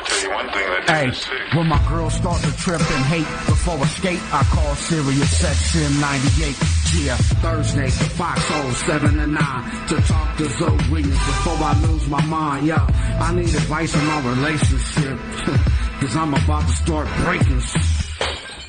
tell you one thing that Hey, when my girls start to trip and hate before escape, I call Sirius XM 98. Yeah, Thursday, Foxxhole 7 to 9 to talk to ZoWilliams before I lose my mind. Yo, I need advice on my relationship, cause I'm about to start breaking.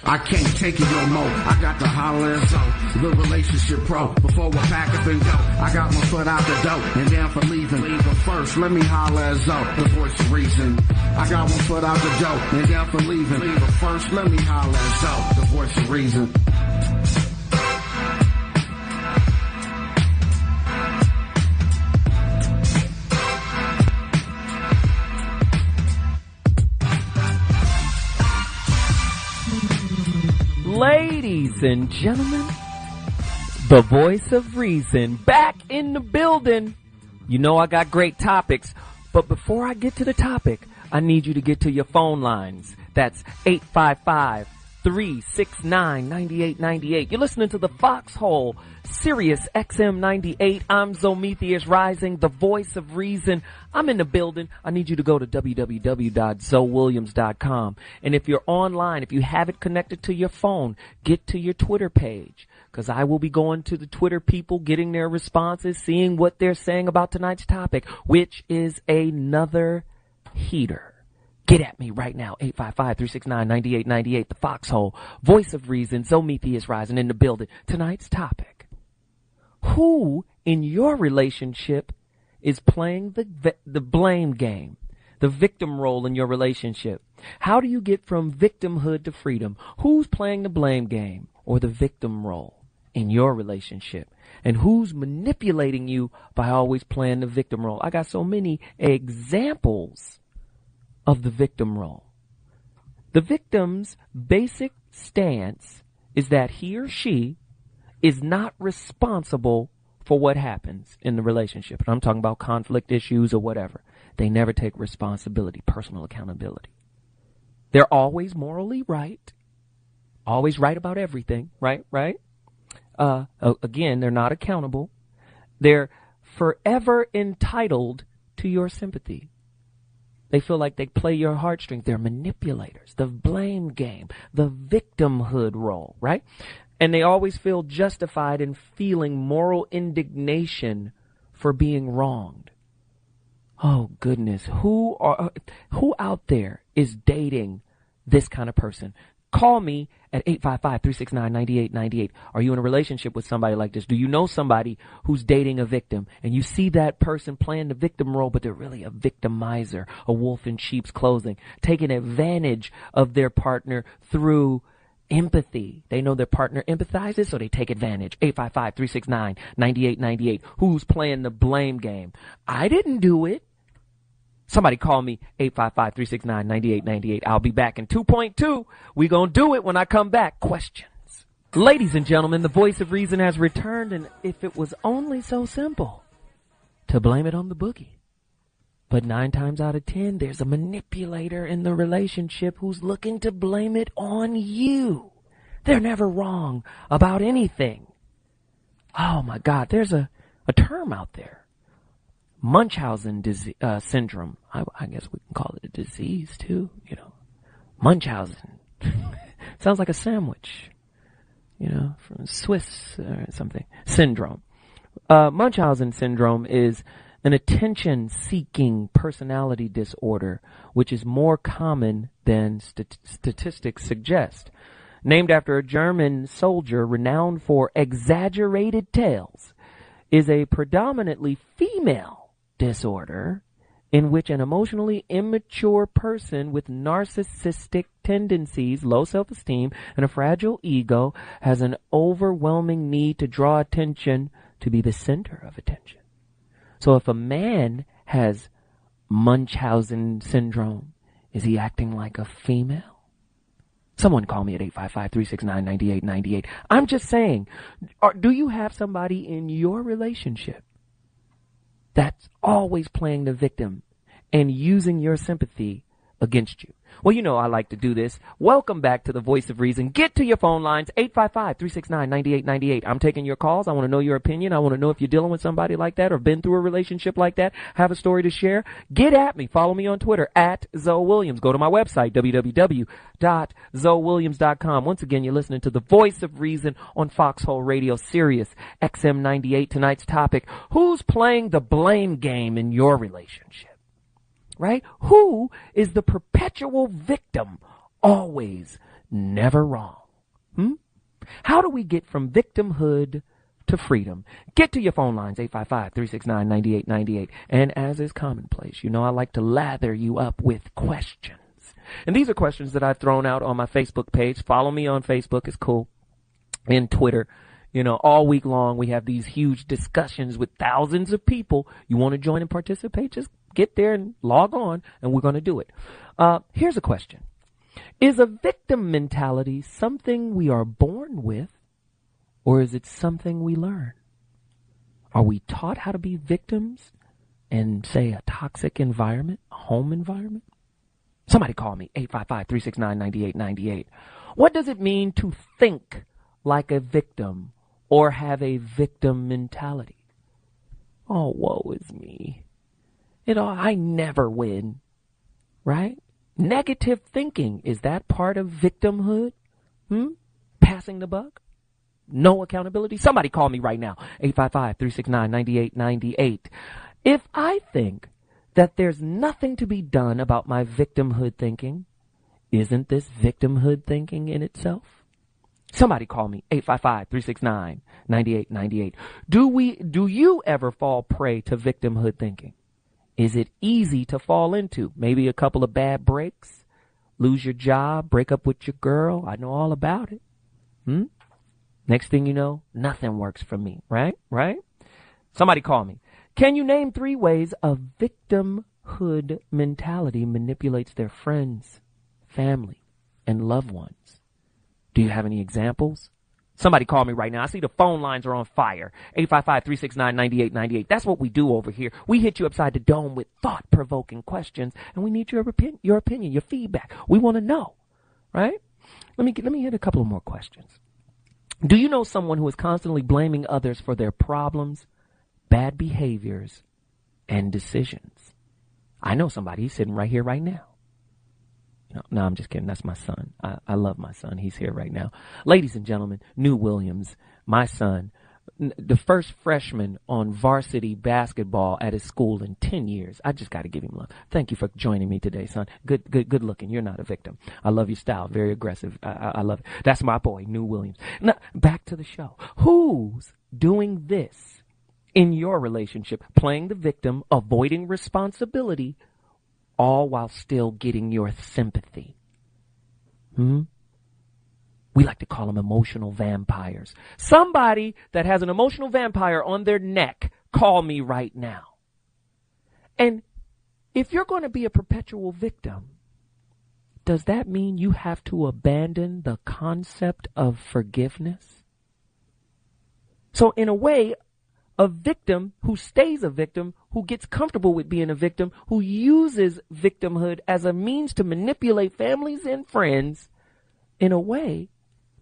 I can't take it no more. I got to holler at Zo, the relationship pro. Before I pack up and go, I got my foot out the door and down for leaving. But first, let me holler at Zo, the voice of reason. I got one foot out the door and down for leaving. But first, let me holler at Zo, the voice of reason. Ladies and gentlemen, the voice of reason back in the building. You know I got great topics, but before I get to the topic, I need you to get to your phone lines. That's 855-369-9898. You're listening to the Foxxhole, Sirius XM 98. I'm ZoMetheus Rising, the voice of reason. I'm in the building. I need you to go to www.ZoWilliams.com. And if you're online, if you have it connected to your phone, get to your Twitter page, because I will be going to the Twitter people, getting their responses, seeing what they're saying about tonight's topic, which is another heater. Get at me right now, 855-369-9898, the Foxxhole, voice of reason, ZoMetheus Rising in the building. Tonight's topic: who in your relationship is playing the blame game, the victim role in your relationship? How do you get from victimhood to freedom? Who's playing the blame game or the victim role in your relationship? And who's manipulating you by always playing the victim role? I got so many examples of the victim role. The victim's basic stance is that he or she is not responsible for what happens in the relationship. And I'm talking about conflict issues or whatever. They never take responsibility, personal accountability. They're always morally right, always right about everything, right? Again, they're not accountable. They're forever entitled to your sympathy. They feel like they play your heartstrings. They're manipulators. The blame game, the victimhood role, right? And they always feel justified in feeling moral indignation for being wronged. Oh, goodness. Who out there is dating this kind of person? Call me at 855-369-9898. Are you in a relationship with somebody like this? Do you know somebody who's dating a victim and you see that person playing the victim role, but they're really a victimizer, a wolf in sheep's clothing, taking advantage of their partner through empathy? They know their partner empathizes, so they take advantage. 855-369-9898. Who's playing the blame game? I didn't do it. Somebody call me, 855-369-9898. I'll be back in 2.2. We gonna do it when I come back. Questions. Ladies and gentlemen, the voice of reason has returned, and if it was only so simple to blame it on the boogie. But 9 times out of 10, there's a manipulator in the relationship who's looking to blame it on you. They're never wrong about anything. Oh my God, there's a term out there. Munchausen syndrome. I guess we can call it a disease too, Munchausen. Sounds like a sandwich, from Swiss or something. Syndrome. Munchausen syndrome is an attention-seeking personality disorder, which is more common than statistics suggest. Named after a German soldier renowned for exaggerated tales, is a predominantly female disorder in which an emotionally immature person with narcissistic tendencies, low self-esteem, and a fragile ego has an overwhelming need to draw attention, to be the center of attention. So if a man has Munchausen syndrome, is he acting like a female? Someone call me at 855-369-9898. I'm just saying, do you have somebody in your relationship that's always playing the victim and using your sympathy against you. Well, you know I like to do this. Welcome back to the Voice of Reason. Get to your phone lines, 855-369-9898. I'm taking your calls. I want to know your opinion. I want to know if you're dealing with somebody like that or been through a relationship like that, have a story to share. Get at me. Follow me on Twitter, @ZoWilliams. Go to my website, www.ZoWilliams.com. Once again, you're listening to the Voice of Reason on Foxxhole Radio, Sirius XM 98. Tonight's topic, who's playing the blame game in your relationship? Right? Who is the perpetual victim, always, never wrong? How do we get from victimhood to freedom? Get to your phone lines, 855-369-9898. And as is commonplace, you know I like to lather you up with questions. And these are questions that I've thrown out on my Facebook page. Follow me on Facebook. It's cool. And Twitter. You know, all week long, we have these huge discussions with thousands of people. You want to join and participate? Just get there and log on, and we're going to do it. Here's a question. Is a victim mentality something we are born with, or is it something we learn? Are we taught how to be victims in, say, a toxic environment, a home environment? Somebody call me, 855-369-9898. What does it mean to think like a victim or have a victim mentality? Oh, woe is me. You know, I never win, right? Negative thinking, is that part of victimhood? Passing the buck? No accountability? Somebody call me right now, 855-369-9898. If I think that there's nothing to be done about my victimhood thinking, isn't this victimhood thinking in itself? Somebody call me, 855-369-9898. Do you ever fall prey to victimhood thinking? Is it easy to fall into? Maybe a couple of bad breaks, lose your job, break up with your girl. I know all about it. Next thing you know, nothing works for me, right? Somebody call me. Can you name 3 ways a victimhood mentality manipulates their friends, family, and loved ones? Do you have any examples? Somebody call me right now. I see the phone lines are on fire. 855-369-9898. That's what we do over here. We hit you upside the dome with thought-provoking questions, and we need your opinion, your feedback. We want to know, right? Let me hit a couple of more questions. Do you know someone who is constantly blaming others for their problems, bad behaviors, and decisions? I know somebody. He's sitting right here right now. No, I'm just kidding. That's my son. I love my son. He's here right now. Ladies and gentlemen, ZoWilliams, my son, the first freshman on varsity basketball at his school in 10 years. I just got to give him love. Thank you for joining me today, son. Good looking. You're not a victim. I love your style. Very aggressive. I love it. That's my boy, ZoWilliams. Now, back to the show. Who's doing this in your relationship? Playing the victim, avoiding responsibility, all while still getting your sympathy. We like to call them emotional vampires. Somebody that has an emotional vampire on their neck, call me right now. And if you're going to be a perpetual victim, does that mean you have to abandon the concept of forgiveness? So in a way, a victim who stays a victim, who gets comfortable with being a victim, who uses victimhood as a means to manipulate families and friends, in a way,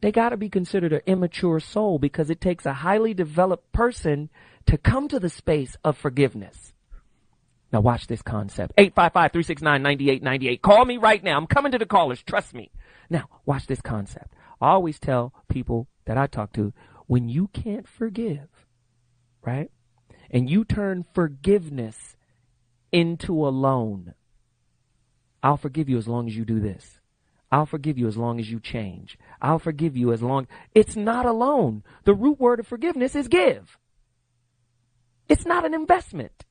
they got to be considered an immature soul, because it takes a highly developed person to come to the space of forgiveness. Now watch this concept. 855-369-9898. Call me right now. I'm coming to the callers. Trust me. Now watch this concept. I always tell people that I talk to, when you can't forgive, right? And you turn forgiveness into a loan. I'll forgive you as long as you do this. I'll forgive you as long as you change. I'll forgive you as long. It's not a loan. The root word of forgiveness is give. It's not an investment.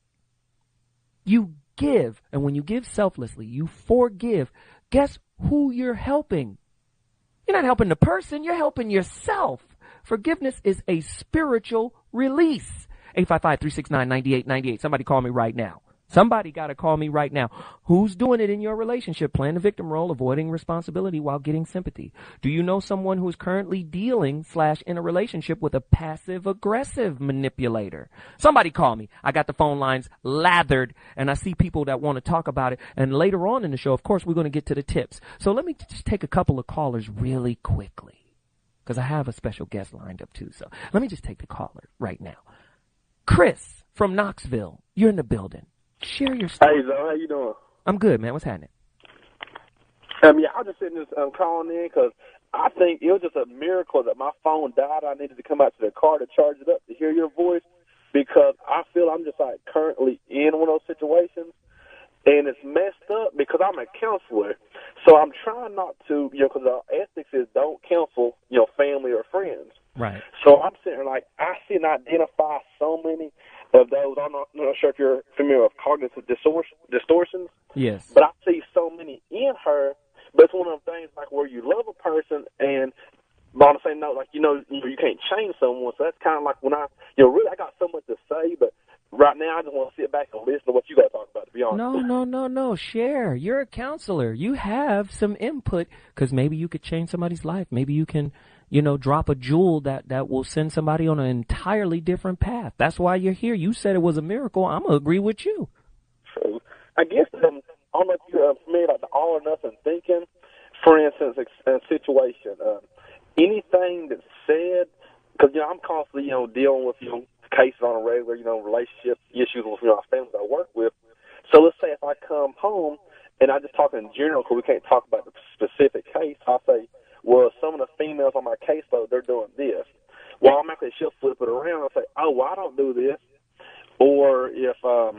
You give. And when you give selflessly, you forgive. Guess who you're helping? You're not helping the person. You're helping yourself. Forgiveness is a spiritual release. 855-369-9898. Somebody call me right now. Somebody got to call me right now. Who's doing it in your relationship? Playing the victim role, avoiding responsibility while getting sympathy. Do you know someone who's currently dealing / in a relationship with a passive-aggressive manipulator? Somebody call me. I got the phone lines lathered, and I see people that want to talk about it. And later on in the show, of course, we're going to get to the tips. So let me just take a couple of callers really quickly, because I have a special guest lined up too. So let me just take the caller right now. Chris from Knoxville, you're in the building. Share your story. Hey, Zo, how you doing? I'm good, man. What's happening? I was just sitting there calling in because I think it was just a miracle that my phone died. I needed to come out to the car to charge it up to hear your voice because I feel I'm just like currently in one of those situations, and it's messed up because I'm a counselor. So I'm trying not to, because our ethics is don't counsel, family or friends. Right. So I'm sitting there like I see and identify so many of those. I'm not sure if you're familiar with cognitive distortions. Yes. But I see so many in her. But it's one of those things like where you love a person and on the same note, like, you can't change someone. So that's kind of like when really I got so much to say, but right now I just want to sit back and listen to what you got to talk about, to be honest. No. Share. You're a counselor. You have some input because maybe you could change somebody's life. Maybe you can, drop a jewel that will send somebody on an entirely different path. That's why you're here. You said it was a miracle. I'm going to agree with you. True. I guess, I don't know if you're familiar with the all or nothing thinking. For instance, a situation, anything that's said, because, I'm constantly, dealing with, cases on a regular, relationship issues with, our families I work with. So let's say if I come home and I just talk in general because we can't talk about the specific case, I'll say, well, some of the females on my caseload, they're doing this. Well, I'm actually, she'll flip it around and say, oh, well, I don't do this. Or if I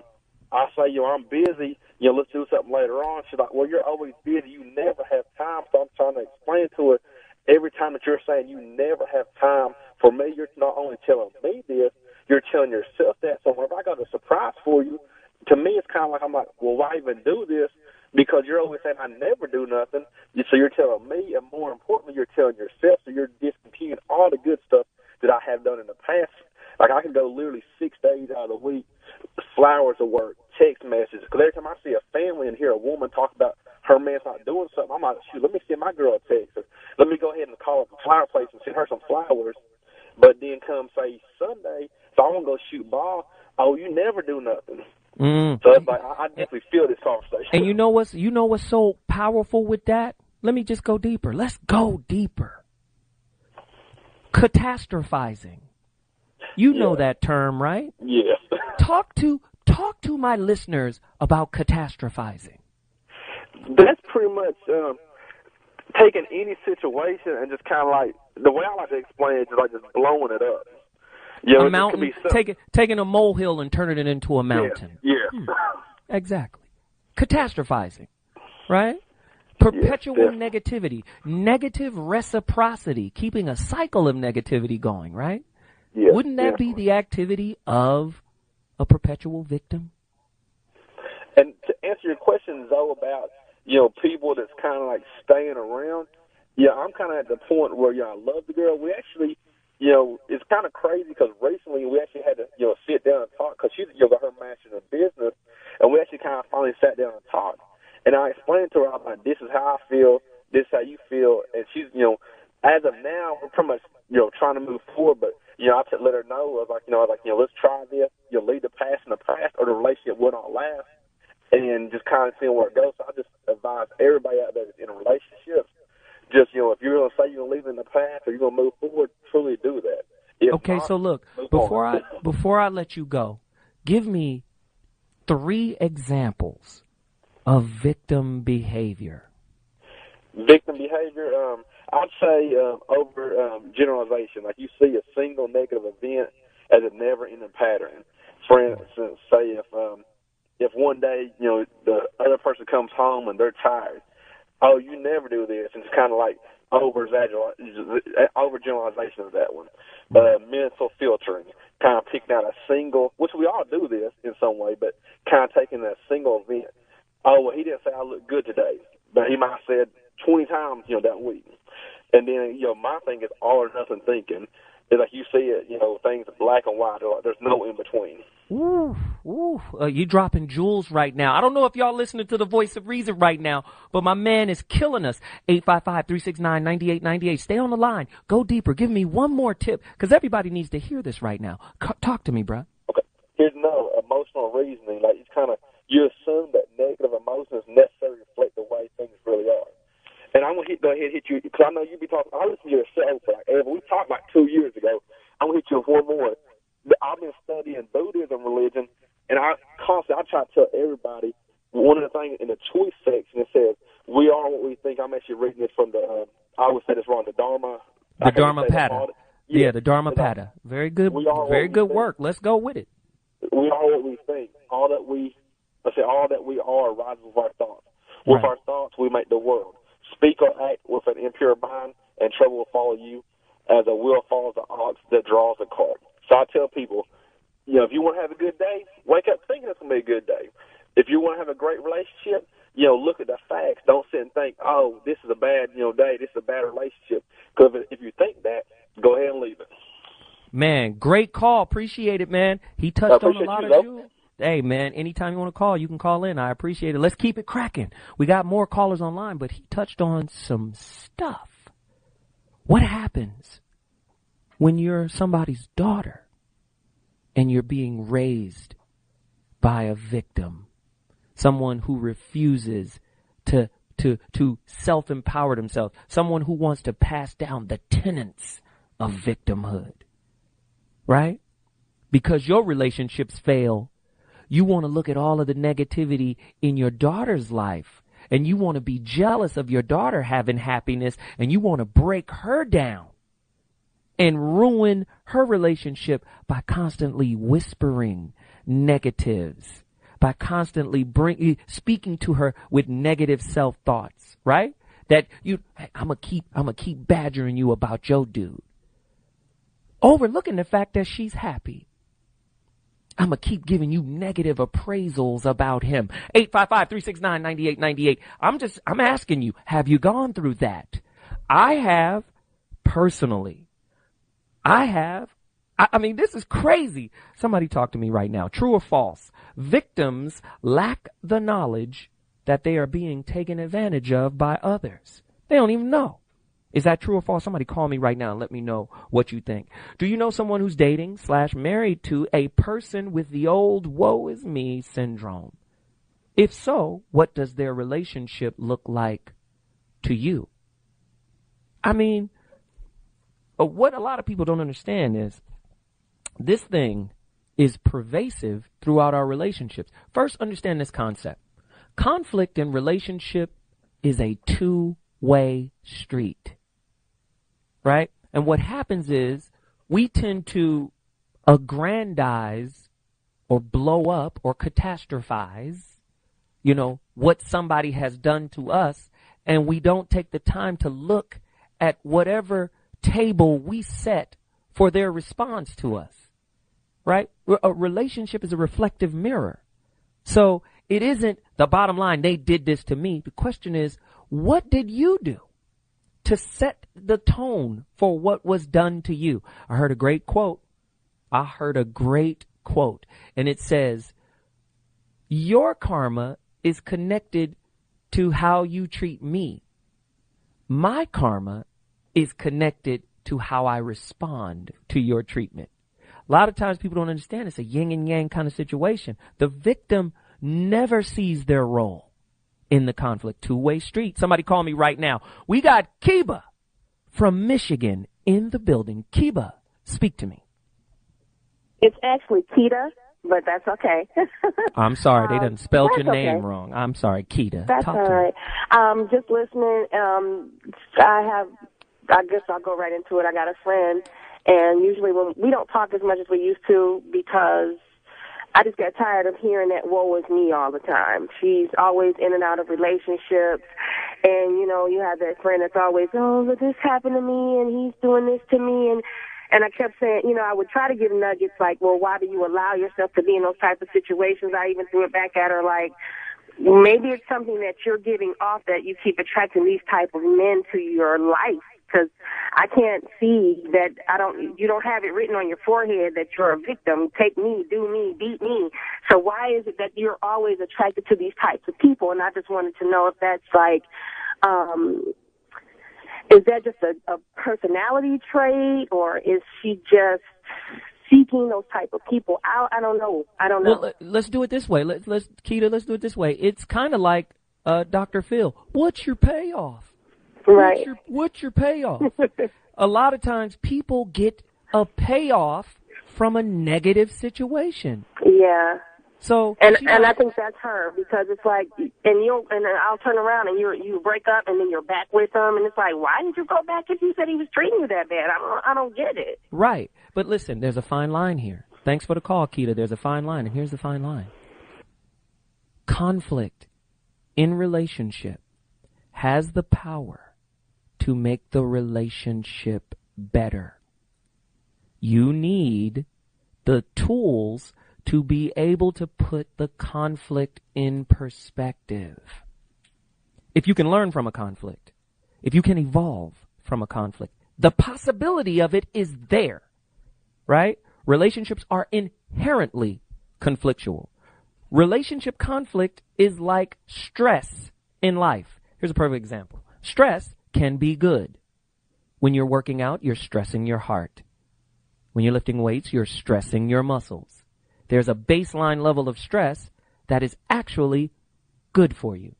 say, I'm busy, let's do something later on, she's like, well, you're always busy. You never have time. So I'm trying to explain to her every time that you're saying you never have time for me, you're not only telling me this, you're telling yourself that. So whenever I got a surprise for you, to me it's kind of like, I'm like, well, why even do this? Because you're always saying I never do nothing. So you're telling me, and more importantly, you're telling yourself, so you're discontinuing all the good stuff that I have done in the past. Like I can go literally 6 days out of the week, flowers of work, text messages. Because every time I see a family and hear a woman talk about her man's not doing something, I'm like, shoot, let me send my girl a text. Or let me go ahead and call up the flower place and send her some flowers. But then come, say, Sunday, so I'm going to go shoot ball. Oh, you never do nothing. So it's like, I definitely feel this conversation. And you know what's so powerful with that? Let me just go deeper. Let's go deeper. Catastrophizing. You know that term, right? Yes. Talk to my listeners about catastrophizing. That's pretty much taking any situation and just kind of like, the way I like to explain it is like just blowing it up. A mountain, taking a molehill and turning it into a mountain. Yeah. Exactly. Catastrophizing, right? Perpetual negativity, negative reciprocity, keeping a cycle of negativity going, right? Yeah. Wouldn't that be the activity of a perpetual victim? And to answer your question, Zoe, about, people that's kind of like staying around, I'm kind of at the point where, I love the girl. We actually, it's kind of crazy because recently we actually had to, sit down and talk because she's, got her master's in business, and we actually kind of finally sat down and talked. And I explained to her, I'm like, this is how I feel, this is how you feel, and she's, as of now, we're pretty much, trying to move forward, but, I had to let her know, let's try this, leave the past in the past, or the relationship will not last, and just kind of seeing where it goes. So I just advise everybody out there that's in a relationship, just, if you're going to say you're going to leave it in the past or you're going to move forward, truly do that. Okay, so look, before I let you go, give me 3 examples of victim behavior. Victim behavior, I'd say over generalization. Like you see a single negative event as a never-ending pattern. For instance, say if one day, the other person comes home and they're tired, oh, you never do this, and it's kind of like overgeneralization of that one. Mental filtering, kind of picking out a single, which we all do this in some way, but kind of taking that single event. Oh, well, he didn't say I look good today, but he might have said 20 times, that week. And then, my thing is all or nothing thinking. It's like you see it, things are black and white. There's no in between. Ooh, you dropping jewels right now. I don't know if y'all listening to the voice of reason right now, but my man is killing us. 855-369-9898. Stay on the line. Go deeper. Give me one more tip, because everybody needs to hear this right now. Talk to me, bro. Okay. Here's another emotional reasoning. Like, it's kind of, you assume that negative emotions necessarily reflect the way things really are. And I'm going to go ahead and hit you, because I know you be talking, I listen to your show for we talked like 2 years ago. I'm going to hit you with one more. I've been studying Buddhism religion, and I try to tell everybody, one of the things in the choice section, it says, we are what we think. I'm actually reading this from the, I always say this wrong, the Dharma. The Dharmapada. Yeah, the Dharmapada. Very good work. Let's go with it. We are what we think. All that we are rises with our thoughts. With our thoughts, we make the world. Speak or act with an impure mind, and trouble will follow you, as a wheel follows the ox that draws a cart. So I tell people, if you want to have a good day, wake up thinking it's going to be a good day. If you want to have a great relationship, look at the facts. Don't sit and think, oh, this is a bad, day. This is a bad relationship. Because if you think that, go ahead and leave it. Man, great call. Appreciate it, man. He touched on a lot of you. Hey, man, anytime you want to call, you can call in. I appreciate it. Let's keep it cracking. We got more callers online, but he touched on some stuff. What happens when you're somebody's daughter and you're being raised by a victim, someone who refuses to self-empower themselves, someone who wants to pass down the tenets of victimhood, right? Because your relationships fail, you want to look at all of the negativity in your daughter's life, and you want to be jealous of your daughter having happiness, and you want to break her down and ruin her relationship by constantly whispering negatives, by constantly speaking to her with negative self-thoughts, right? That I'm gonna keep badgering you about your dude, overlooking the fact that she's happy. I'm gonna keep giving you negative appraisals about him. 855-369-9898. I'm asking you, have you gone through that? I have, personally. I mean, this is crazy. Somebody talk to me right now. True or false? Victims lack the knowledge that they are being taken advantage of by others. They don't even know. Is that true or false? Somebody call me right now and let me know what you think. Do you know someone who's dating / married to a person with the old woe is me syndrome? If so, what does their relationship look like to you? I mean, what a lot of people don't understand is this thing is pervasive throughout our relationships. First, understand this concept. Conflict in relationship is a two-way street, right? And what happens is we tend to aggrandize or blow up or catastrophize, what somebody has done to us, and we don't take the time to look at whatever table we set for their response to us, right? A relationship is a reflective mirror. So it isn't the bottom line, they did this to me. The question is, what did you do to set the tone for what was done to you? I heard a great quote, and it says, your karma is connected to how you treat me. My karma is connected to how I respond to your treatment. A lot of times people don't understand it's a yin and yang kind of situation. The victim never sees their role in the conflict. Two-way street. Somebody call me right now. We got Kiba from Michigan in the building. Kiba, speak to me. It's actually Keita, but that's okay. I'm sorry, they done spelled your name wrong. I'm sorry, Keita. That's all right. Just listening. I guess I'll go right into it. I got a friend, and usually when we don't talk as much as we used to because I just get tired of hearing that woe is me all the time. She's always in and out of relationships, and, you have that friend that's always, oh, but this happened to me, and he's doing this to me, and I kept saying, I would try to give nuggets like, well, why do you allow yourself to be in those type of situations? I even threw it back at her like, maybe it's something that you're giving off that you keep attracting these type of men to your life. because I can't see that you don't have it written on your forehead that you're a victim. Take me, do me, beat me. So why is it that you're always attracted to these types of people? And I just wanted to know if that's like, is that just a personality trait, or is she just seeking those type of people out? I don't know. Well, let's do it this way. Let's do it this way. It's kind of like Dr. Phil. What's your payoff? Right. What's your payoff? A lot of times people get a payoff from a negative situation. Yeah. So and I think that's her, because it's like, and I'll turn around and you break up and then you're back with him, and it's like, why did you go back if you said he was treating you that bad? I don't get it. Right. But listen, there's a fine line here. Thanks for the call, Keita. There's a fine line, and here's the fine line. Conflict in relationship has the power to make the relationship better. You need the tools to be able to put the conflict in perspective. If you can learn from a conflict, if you can evolve from a conflict, the possibility of it is there, right? Relationships are inherently conflictual. Relationship conflict is like stress in life. Here's a perfect example. Stress can be good. When you're working out, you're stressing your heart. When you're lifting weights, you're stressing your muscles. There's a baseline level of stress that is actually good for you.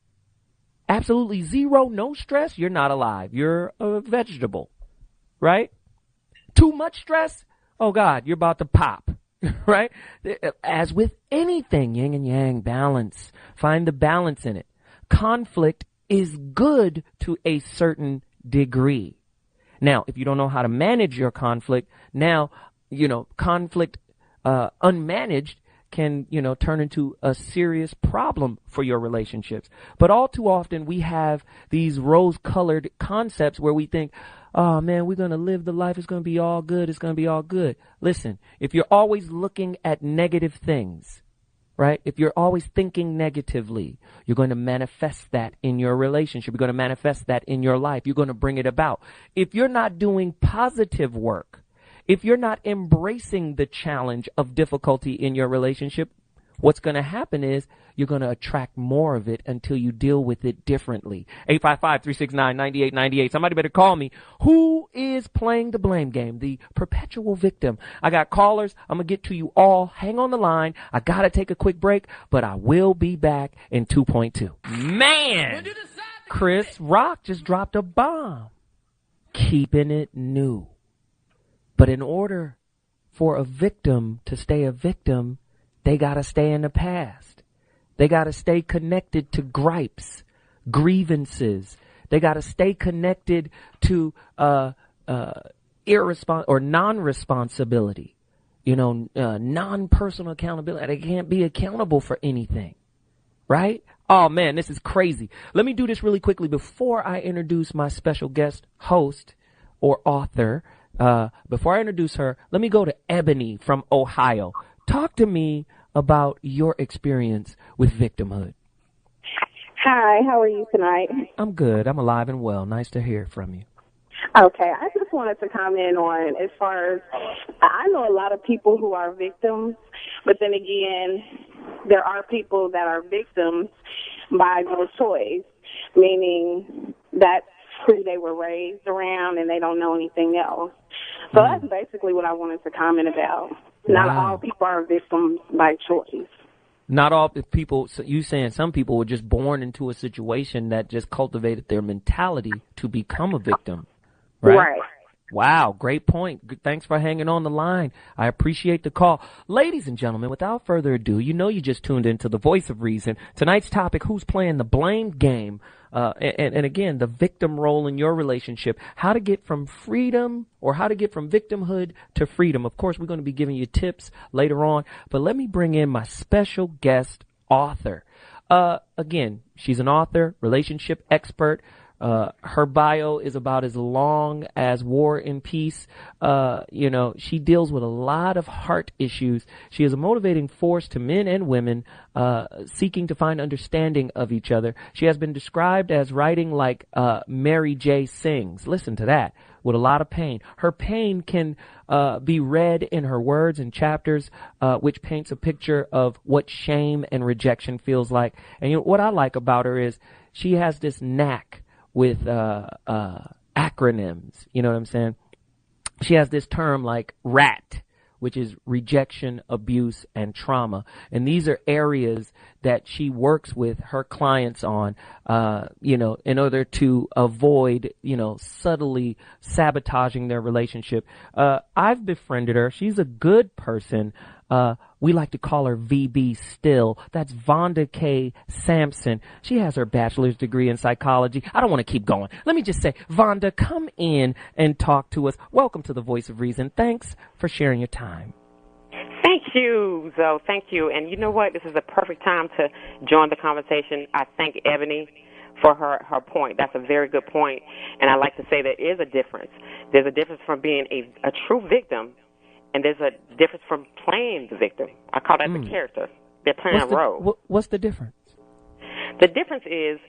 Absolutely zero, no stress, you're not alive. You're a vegetable, right? Too much stress, oh God, you're about to pop, right? As with anything, yin and yang, balance. Find the balance in it. Conflict is good to a certain degree. Now, if you don't know how to manage your conflict, now, conflict unmanaged can, turn into a serious problem for your relationships. But all too often we have these rose-colored concepts where we think, oh man, we're going to live the life. It's going to be all good. It's going to be all good. Listen, if you're always looking at negative things, right? If you're always thinking negatively, you're going to manifest that in your relationship. You're going to manifest that in your life. You're going to bring it about. If you're not doing positive work, if you're not embracing the challenge of difficulty in your relationship, what's going to happen is you're going to attract more of it until you deal with it differently. 855-369-9898. Somebody better call me. Who is playing the blame game? The perpetual victim. I got callers. I'm going to get to you all. Hang on the line. I got to take a quick break, but I will be back in 2.2. Man, Chris Rock just dropped a bomb. Keeping it new. But in order for a victim to stay a victim, they got to stay in the past. They got to stay connected to gripes, grievances. They got to stay connected to non-responsibility, non-personal accountability. They can't be accountable for anything, right? Oh, man, this is crazy. Let me do this really quickly before I introduce my special guest host or author. Before I introduce her, let me go to Ebony from Ohio. Talk to me about your experience with victimhood. Hi, how are you tonight? I'm good. I'm alive and well. Nice to hear from you. Okay, I just wanted to comment on, as far as, I know a lot of people who are victims, but then again, there are people that are victims by no choice, meaning that's who they were raised around and they don't know anything else. So that's basically what I wanted to comment about. Not all people are victims by choice. Not all people, so you saying some people were just born into a situation that just cultivated their mentality to become a victim, right? Wow, great point. Thanks for hanging on the line. I appreciate the call. Ladies and gentlemen, without further ado, you just tuned into the Voice of Reason. Tonight's topic, who's playing the blame game? And again, the victim role in your relationship, how to get from freedom or how to get from victimhood to freedom. Of course, we're going to be giving you tips later on, but let me bring in my special guest author. Again, she's an author, relationship expert. Her bio is about as long as War and Peace. She deals with a lot of heart issues. She is a motivating force to men and women seeking to find understanding of each other. She has been described as writing like Mary J. Sings. Listen to that. With a lot of pain. Her pain can be read in her words and chapters, which paints a picture of what shame and rejection feels like. And what I like about her is she has this knack with acronyms. You know what I'm saying? She has this term like RAT, which is rejection, abuse, and trauma. And these are areas that she works with her clients on, in order to avoid, subtly sabotaging their relationship. I've befriended her. She's a good person. We like to call her VBStill. That's Vonda K. Sampson. She has her bachelor's degree in psychology. I don't want to keep going. Let me just say, Vonda, come in and talk to us. Welcome to the Voice of Reason. Thanks for sharing your time. Thank you, Zoe. Thank you. And you know what? This is a perfect time to join the conversation. I thank Ebony for her point. That's a very good point. And I like to say there is a difference. There's a difference from being a true victim, and there's a difference from playing the victim. I call that the character. They're playing a role. What's the difference? The difference is,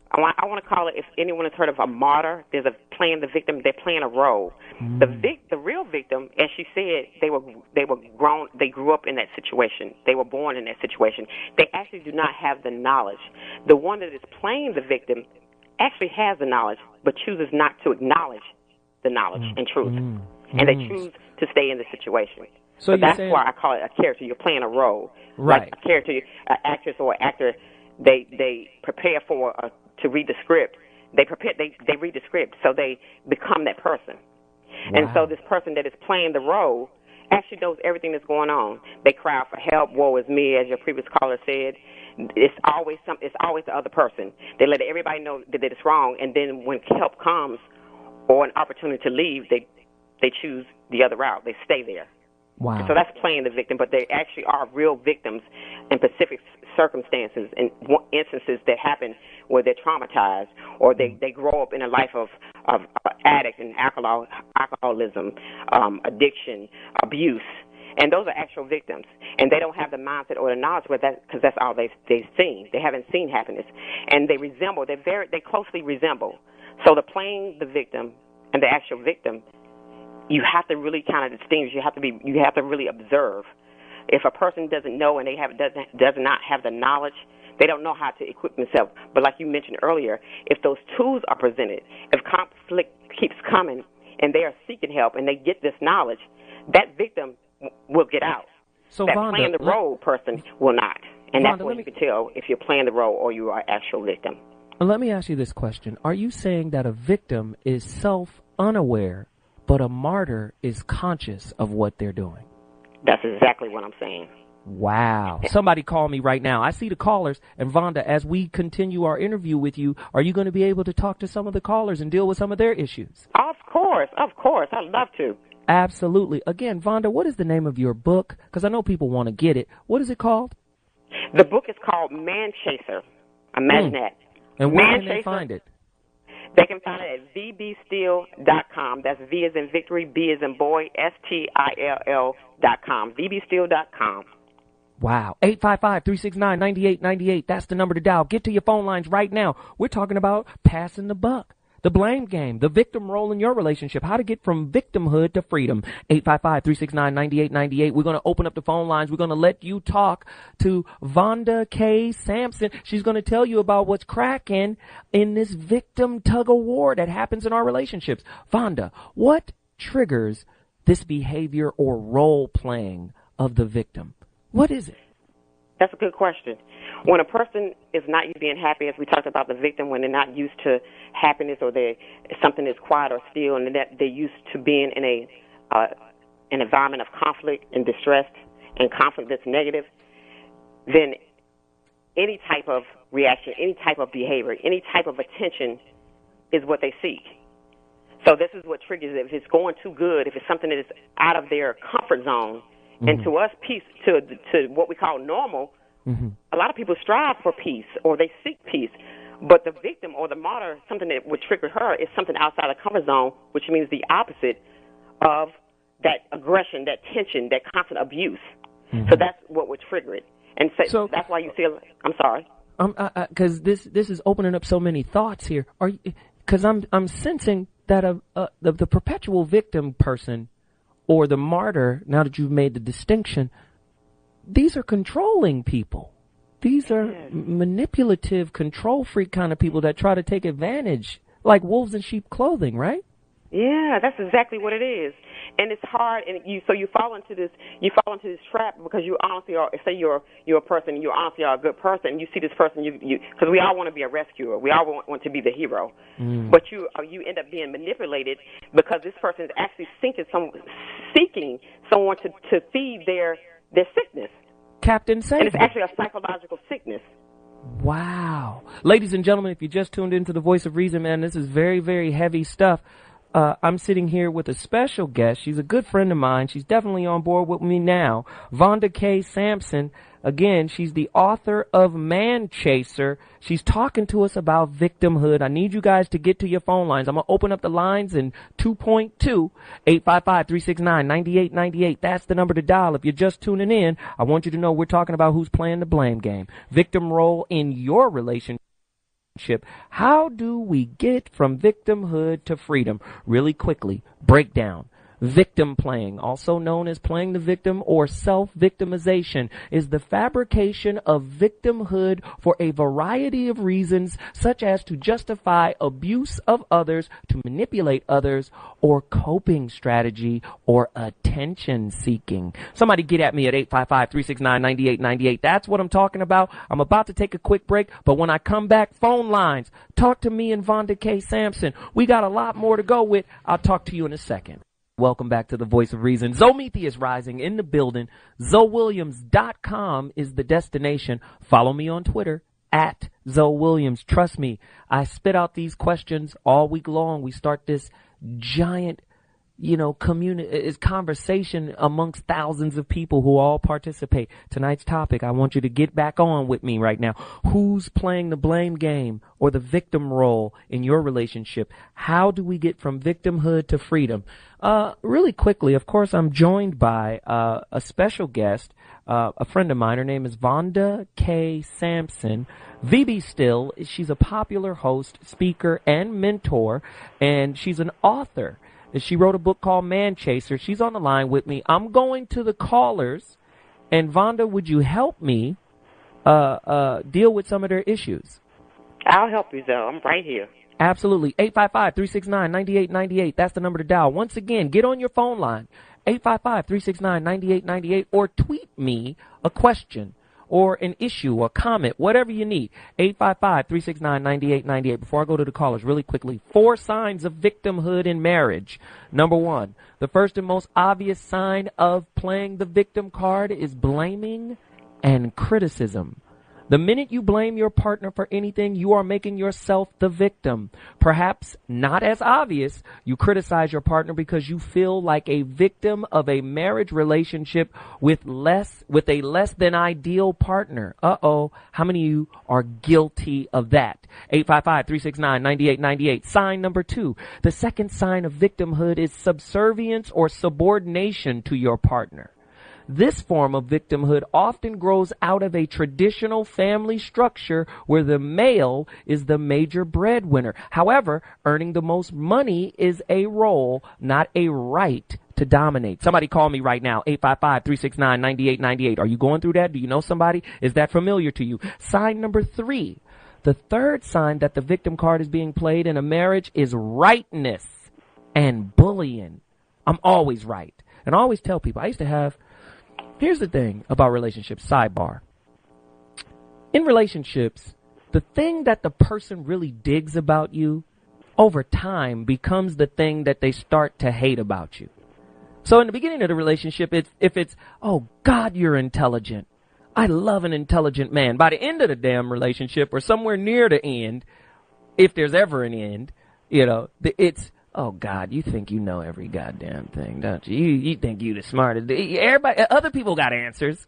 I want to call it, if anyone has heard of a martyr, there's a playing the victim, they're playing a role. The real victim, as she said, they were grown, they grew up in that situation. They were born in that situation. They actually do not have the knowledge. The one that is playing the victim actually has the knowledge, but chooses not to acknowledge the knowledge and truth. And they choose to stay in the situation. So that's why I call it a character. You're playing a role. Right. Like a character, an actress or an actor, they prepare to read the script. They read the script, so they become that person. Wow. And so this person that is playing the role actually knows everything that's going on. They cry out for help. Woe is me, as your previous caller said. It's always the other person. They let everybody know that it's wrong, and then when help comes or an opportunity to leave, they choose the other route. They stay there. Wow. And so that's playing the victim, but they actually are real victims in specific circumstances and instances that happen where they're traumatized or they grow up in a life of addict and alcoholism, addiction, abuse. And those are actual victims. And they don't have the mindset or the knowledge because that's all they've seen. They haven't seen happiness. And they closely resemble. So the playing the victim and the actual victim, you have to really kind of distinguish. You have to really observe. If a person doesn't know and does not have the knowledge, they don't know how to equip themselves. But like you mentioned earlier, if those tools are presented, if conflict keeps coming and they are seeking help and they get this knowledge, that victim will get out. So that Vonda, playing the role person will not. And Vonda, that's what you can tell if you're playing the role or you are actual victim. Let me ask you this question. Are you saying that a victim is self-unaware, but a martyr is conscious of what they're doing? That's exactly what I'm saying. Wow. Somebody call me right now. I see the callers. And Vonda, as we continue our interview with you, are you going to be able to talk to some of the callers and deal with some of their issues? Of course. I'd love to. Absolutely. Again, Vonda, what is the name of your book? Because I know people want to get it. What is it called? The book is called Man Chaser. Imagine that. And where can they find it? They can find it at VBStill.com. That's V as in victory, B as in boy, STILL.com. VBStill.com. Wow. 855-369-9898. That's the number to dial. Get to your phone lines right now. We're talking about passing the buck. The blame game, the victim role in your relationship, how to get from victimhood to freedom. 855-369-9898. We're going to open up the phone lines. We're going to let you talk to Vonda K. Sampson. She's going to tell you about what's cracking in this victim tug of war that happens in our relationships. Vonda, what triggers this behavior or role playing of the victim? What is it? That's a good question. When a person is not used to being happy, as we talked about the victim, when they're not used to happiness or something is quiet or still, and that they're used to being in an environment of conflict and distress and conflict that's negative, then any type of reaction, any type of behavior, any type of attention is what they seek. So this is what triggers it. If it's going too good, if it's something that is out of their comfort zone, and to us, peace, to what we call normal, a lot of people strive for peace or they seek peace. But the victim or the martyr, something that would trigger her is something outside the comfort zone, which means the opposite of that aggression, that tension, that constant abuse. Mm-hmm. So that's what would trigger it. And so that's why you feel, I'm sorry. Because this is opening up so many thoughts here. Because I'm sensing that the perpetual victim person or the martyr, now that you've made the distinction, these are controlling people. These are manipulative, control freak kind of people that try to take advantage, like wolves in sheep clothing, right? Yeah, that's exactly what it is. And it's hard, and you fall into this trap because you honestly are, say you're a person, you honestly are a good person, you see this person, because we all want to be a rescuer, we all want to be the hero, but you end up being manipulated because this person is actually seeking someone to feed their sickness. Captain Saber. And it's actually a psychological sickness. Wow. Ladies and gentlemen, if you just tuned into the Voice of Reason, man, this is very, very heavy stuff. I'm sitting here with a special guest. She's a good friend of mine. She's definitely on board with me now. Vonda K. Sampson. Again, she's the author of Man Chaser. She's talking to us about victimhood. I need you guys to get to your phone lines. I'm going to open up the lines in 2.2, 855-369-9898. That's the number to dial. If you're just tuning in, I want you to know we're talking about who's playing the blame game. Victim role in your relationship. How do we get from victimhood to freedom? Really quickly, breakdown. Victim playing, also known as playing the victim or self-victimization, is the fabrication of victimhood for a variety of reasons, such as to justify abuse of others, to manipulate others, or coping strategy or attention seeking. Somebody get at me at 855-369-9898. That's what I'm talking about. I'm about to take a quick break, but when I come back, phone lines, talk to me and Vonda K. Sampson. We got a lot more to go with. I'll talk to you in a second. Welcome back to the Voice of Reason. Zometheus rising in the building. ZoWilliams.com is the destination. Follow me on Twitter at ZoWilliams. Trust me, I spit out these questions all week long. We start this giant, conversation amongst thousands of people who all participate. Tonight's topic, I want you to get back on with me right now. Who's playing the blame game or the victim role in your relationship? How do we get from victimhood to freedom? Really quickly, of course, I'm joined by a special guest, a friend of mine. Her name is Vonda K. Sampson. VBStill, she's a popular host, speaker, and mentor, and she's an author. She wrote a book called Man Chaser. She's on the line with me. I'm going to the callers, and Vonda, would you help me deal with some of their issues? I'll help you, though. I'm right here. Absolutely. 855-369-9898. That's the number to dial. Once again, get on your phone line, 855-369-9898, or tweet me a question or an issue or comment, whatever you need. 855-369-9898. Before I go to the callers, really quickly, 4 signs of victimhood in marriage. Number 1, the first and most obvious sign of playing the victim card is blaming and criticism. The minute you blame your partner for anything, you are making yourself the victim. Perhaps not as obvious, you criticize your partner because you feel like a victim of a marriage relationship with a less than ideal partner. Uh-oh, how many of you are guilty of that? 855-369-9898. Sign number 2. The second sign of victimhood is subservience or subordination to your partner. This form of victimhood often grows out of a traditional family structure where the male is the major breadwinner. However, earning the most money is a role, not a right to dominate. Somebody call me right now, 855-369-9898. Are you going through that? Do you know somebody? Is that familiar to you? Sign number 3. The third sign that the victim card is being played in a marriage is rightness and bullying. I'm always right. And I always tell people, here's the thing about relationships, sidebar. In relationships, the thing that the person really digs about you over time becomes the thing that they start to hate about you. So in the beginning of the relationship, if it's, oh, God, you're intelligent. I love an intelligent man. By the end of the damn relationship or somewhere near the end, if there's ever an end, it's, oh, God, you think you know every goddamn thing, don't you? You think you the smartest. Everybody, other people got answers.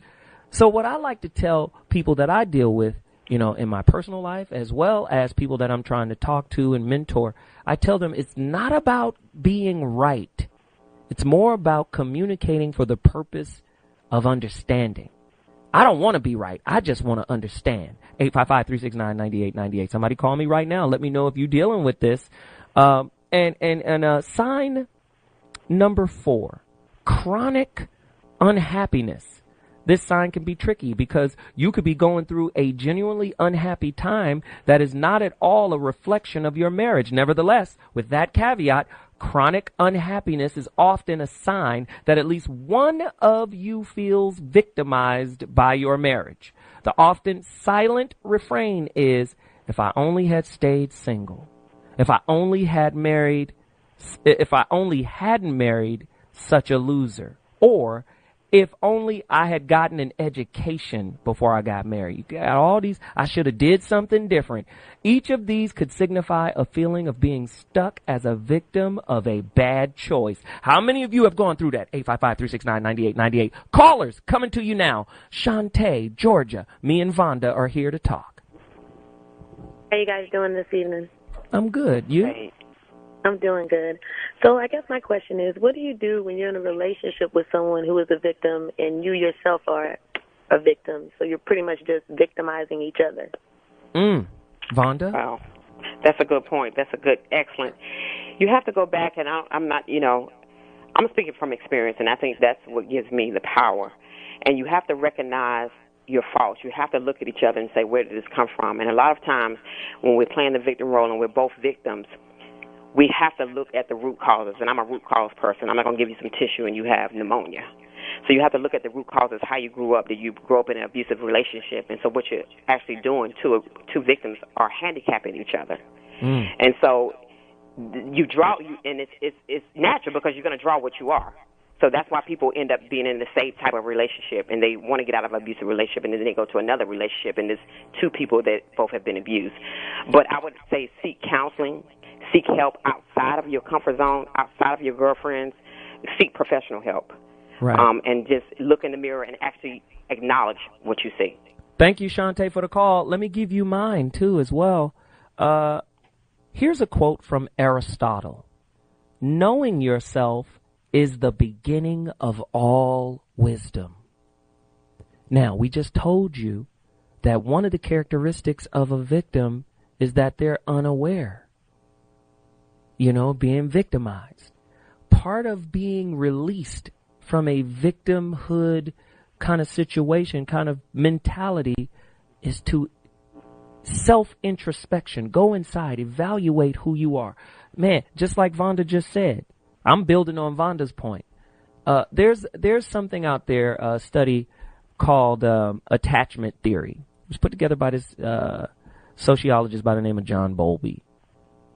So what I like to tell people that I deal with in my personal life, as well as people that I'm trying to talk to and mentor, I tell them it's not about being right. It's more about communicating for the purpose of understanding. I don't want to be right. I just want to understand. 855-369-9898. Somebody call me right now. Let me know if you're dealing with this. Sign number 4, chronic unhappiness. This sign can be tricky because you could be going through a genuinely unhappy time that is not at all a reflection of your marriage. Nevertheless, with that caveat, chronic unhappiness is often a sign that at least one of you feels victimized by your marriage. The often silent refrain is, if I only had stayed single, if I only hadn't married such a loser, or if only I had gotten an education before I got married. You got all these, I should have did something different. Each of these could signify a feeling of being stuck as a victim of a bad choice. How many of you have gone through that? 855-369-9898. Callers coming to you now. Shantae, Georgia, me and Vonda are here to talk. How you guys doing this evening? I'm good. You? Hey. I'm doing good. So I guess my question is, what do you do when you're in a relationship with someone who is a victim and you yourself are a victim? So you're pretty much just victimizing each other. Vonda? Wow. That's a good point. That's a good, excellent. You have to go back, and I'm not, I'm speaking from experience, and I think that's what gives me the power. And you have to recognize your faults. You have to look at each other and say, where did this come from? And a lot of times when we're playing the victim role and we're both victims, we have to look at the root causes, and I'm a root cause person. I'm not going to give you some tissue and you have pneumonia. So you have to look at the root causes, how you grew up. Did you grow up in an abusive relationship? And so what you're actually doing, two victims are handicapping each other. And so you draw, and it's natural because you're going to draw what you are. So that's why people end up being in the same type of relationship, and they want to get out of an abusive relationship, and then they go to another relationship, and there's two people that both have been abused. But I would say seek counseling. Seek help outside of your comfort zone, outside of your girlfriends. Seek professional help. Right. And just look in the mirror and actually acknowledge what you see. Thank you, Shantae, for the call. Let me give you mine, too, as well. Here's a quote from Aristotle. Knowing yourself is the beginning of all wisdom. Now, we just told you that one of the characteristics of a victim is that they're unaware. Being victimized. Part of being released from a victimhood kind of situation, kind of mentality, is to self-introspection. Go inside, evaluate who you are. Man, just like Vonda just said, I'm building on Vonda's point. There's something out there, a study called attachment theory. It was put together by this sociologist by the name of John Bowlby.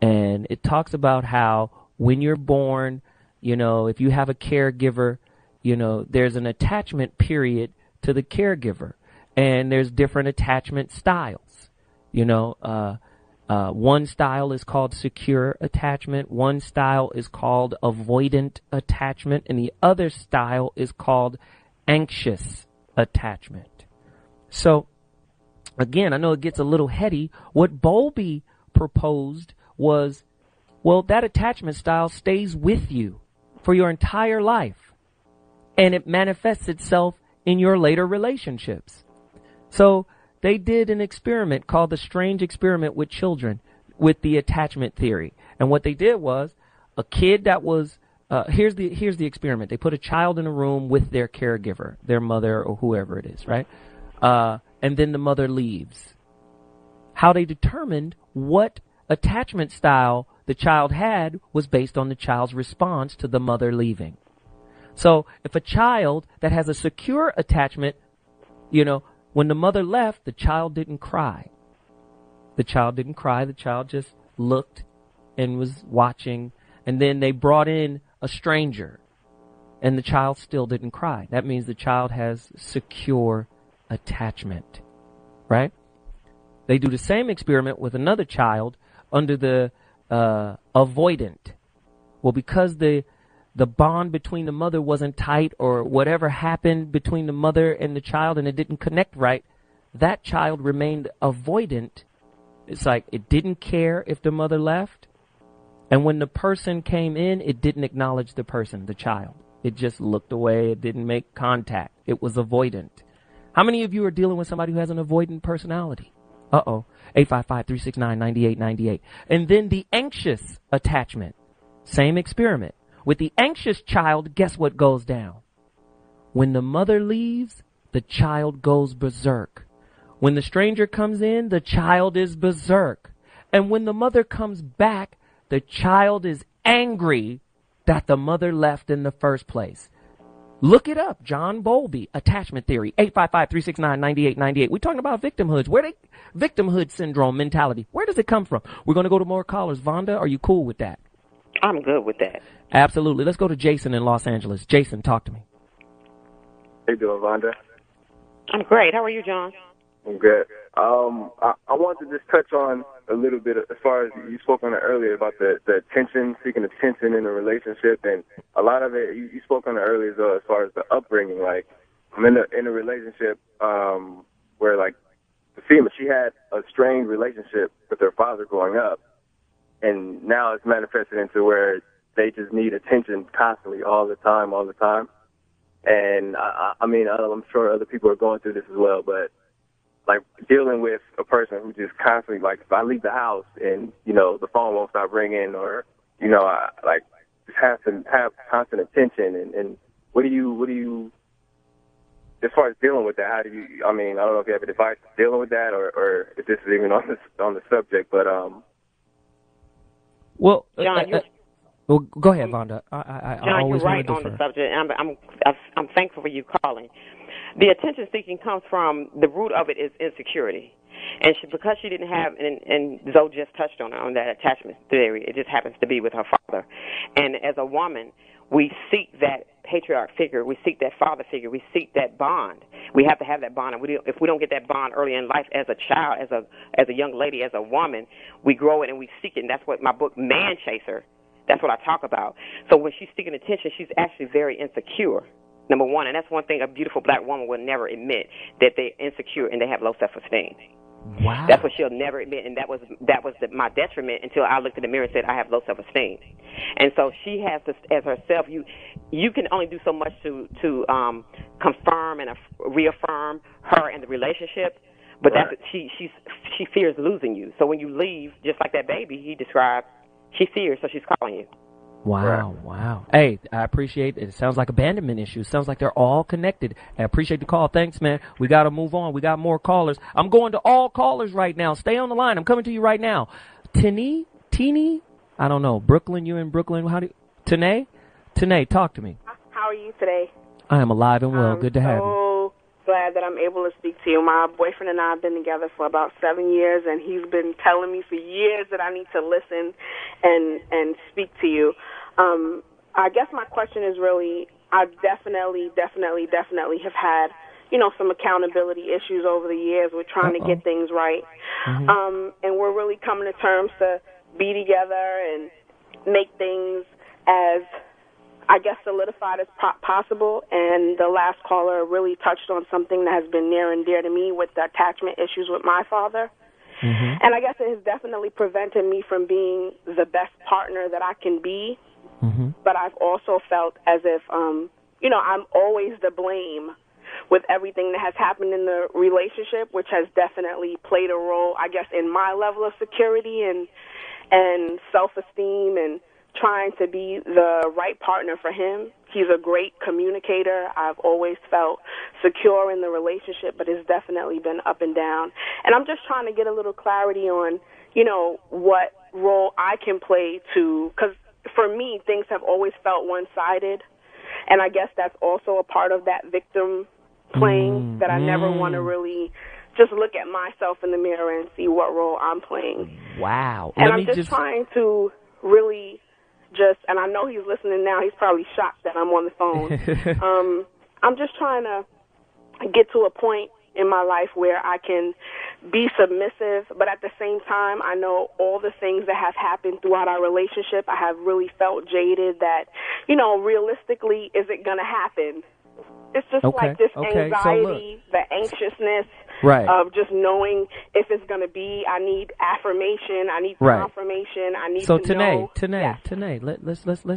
And it talks about how when you're born, if you have a caregiver, there's an attachment period to the caregiver. And there's different attachment styles. One style is called secure attachment. One style is called avoidant attachment. And the other style is called anxious attachment. So, again, I know it gets a little heady. What Bowlby proposed was, that attachment style stays with you for your entire life, and it manifests itself in your later relationships. So they did an experiment called the strange experiment with children with the attachment theory. And what they did was a kid that was, here's the experiment. They put a child in a room with their caregiver, their mother or whoever it is, right? And then the mother leaves. How they determined what attachment style the child had was based on the child's response to the mother leaving. So if a child that has a secure attachment, when the mother left, the child didn't cry. The child didn't cry. The child just looked and was watching. And then they brought in a stranger, and the child still didn't cry. That means the child has secure attachment, right? They do the same experiment with another child under the avoidant. Well, because the bond between the mother wasn't tight, or whatever happened between the mother and the child and it didn't connect right, that child remained avoidant. It's like it didn't care if the mother left. And when the person came in, it didn't acknowledge the person, the child. It just looked away. It didn't make contact. It was avoidant. How many of you are dealing with somebody who has an avoidant personality? 855-369-9898. And then the anxious attachment. Same experiment. With the anxious child, guess what goes down? When the mother leaves, the child goes berserk. When the stranger comes in, the child is berserk. And when the mother comes back, the child is angry that the mother left in the first place. Look it up. John Bowlby, Attachment Theory, 855-369-9898. We're talking about victimhoods. Victimhood syndrome mentality. Where does it come from? We're going to go to more callers. Vonda, are you cool with that? I'm good with that. Absolutely. Let's go to Jason in Los Angeles. Jason, talk to me. How you doing, Vonda? I'm great. How are you, John? I'm good. I wanted to just touch on a little bit as far as you spoke on it earlier about the attention, seeking attention in a relationship, and a lot of it you spoke on it earlier as far as the upbringing. Like I'm in a relationship where like the female, she had a strained relationship with her father growing up, and now it's manifested into where they just need attention constantly, all the time. And I mean, I'm sure other people are going through this as well, but like dealing with a person who just constantly, like, if I leave the house and, you know, the phone won't stop ringing, or, you know, I like just have to have constant attention. And what do you, as far as dealing with that, how do you, I mean, I don't know if you have advice dealing with that, or if this is even on the subject, but, well, John, well, go ahead, Vonda. I John, always you're right want to on defer. the subject. I'm thankful for you calling. The attention seeking comes from, the root of it is insecurity. And because she didn't have, and Zoe just touched on that attachment theory, it just happens to be with her father. And as a woman, we seek that patriarch figure, we seek that father figure, we seek that bond. We have to have that bond. And if we don't get that bond early in life as a child, as a young lady, as a woman, we grow it and we seek it. And that's what my book, Man Chaser, that's what I talk about. So when she's seeking attention, she's actually very insecure. Number one, and that's one thing a beautiful black woman will never admit, that they're insecure and they have low self-esteem. Wow. That's what she'll never admit, and that was my detriment until I looked in the mirror and said I have low self-esteem. And so she has to, as herself, you can only do so much to confirm and reaffirm her in the relationship, but right. She fears losing you. So when you leave, just like that baby he described, she fears, so she's calling you. Wow, wow. Hey, I appreciate it. It sounds like abandonment issues. Sounds like they're all connected. I appreciate the call. Thanks, man. We got to move on. We got more callers. I'm going to all callers right now. Stay on the line. I'm coming to you right now. Teeny? I don't know. Brooklyn, you in Brooklyn? Tanae, talk to me. How are you today? I am alive and well. Good to have you. So glad that I'm able to speak to you. My boyfriend and I have been together for about 7 years, and he's been telling me for years that I need to listen and speak to you. I guess my question is really, I definitely have had, you know, some accountability issues over the years. We're trying to get things right. Mm-hmm. And we're really coming to terms to be together and make things as, I guess, solidified as possible. And the last caller really touched on something that has been near and dear to me with the attachment issues with my father. Mm-hmm. And I guess it has definitely prevented me from being the best partner that I can be. Mm-hmm. But I've also felt as if, you know, I'm always the blame with everything that has happened in the relationship, which has definitely played a role, I guess, in my level of security and self-esteem and trying to be the right partner for him. He's a great communicator. I've always felt secure in the relationship, but it's definitely been up and down. And I'm just trying to get a little clarity on, you know, what role I can play to, because for me, things have always felt one-sided, and I guess that's also a part of that victim playing, that I never want to really just look at myself in the mirror and see what role I'm playing. Wow. And I'm just trying to really and I know he's listening now, he's probably shocked that I'm on the phone. I'm just trying to get to a point in my life where I can be submissive, but at the same time, I know all the things that have happened throughout our relationship. I have really felt jaded that, you know, realistically, is it going to happen? It's just like this anxiety, the anxiousness, Right. of just knowing if it's going to be. I need affirmation. I need confirmation. I need to know. Tanae,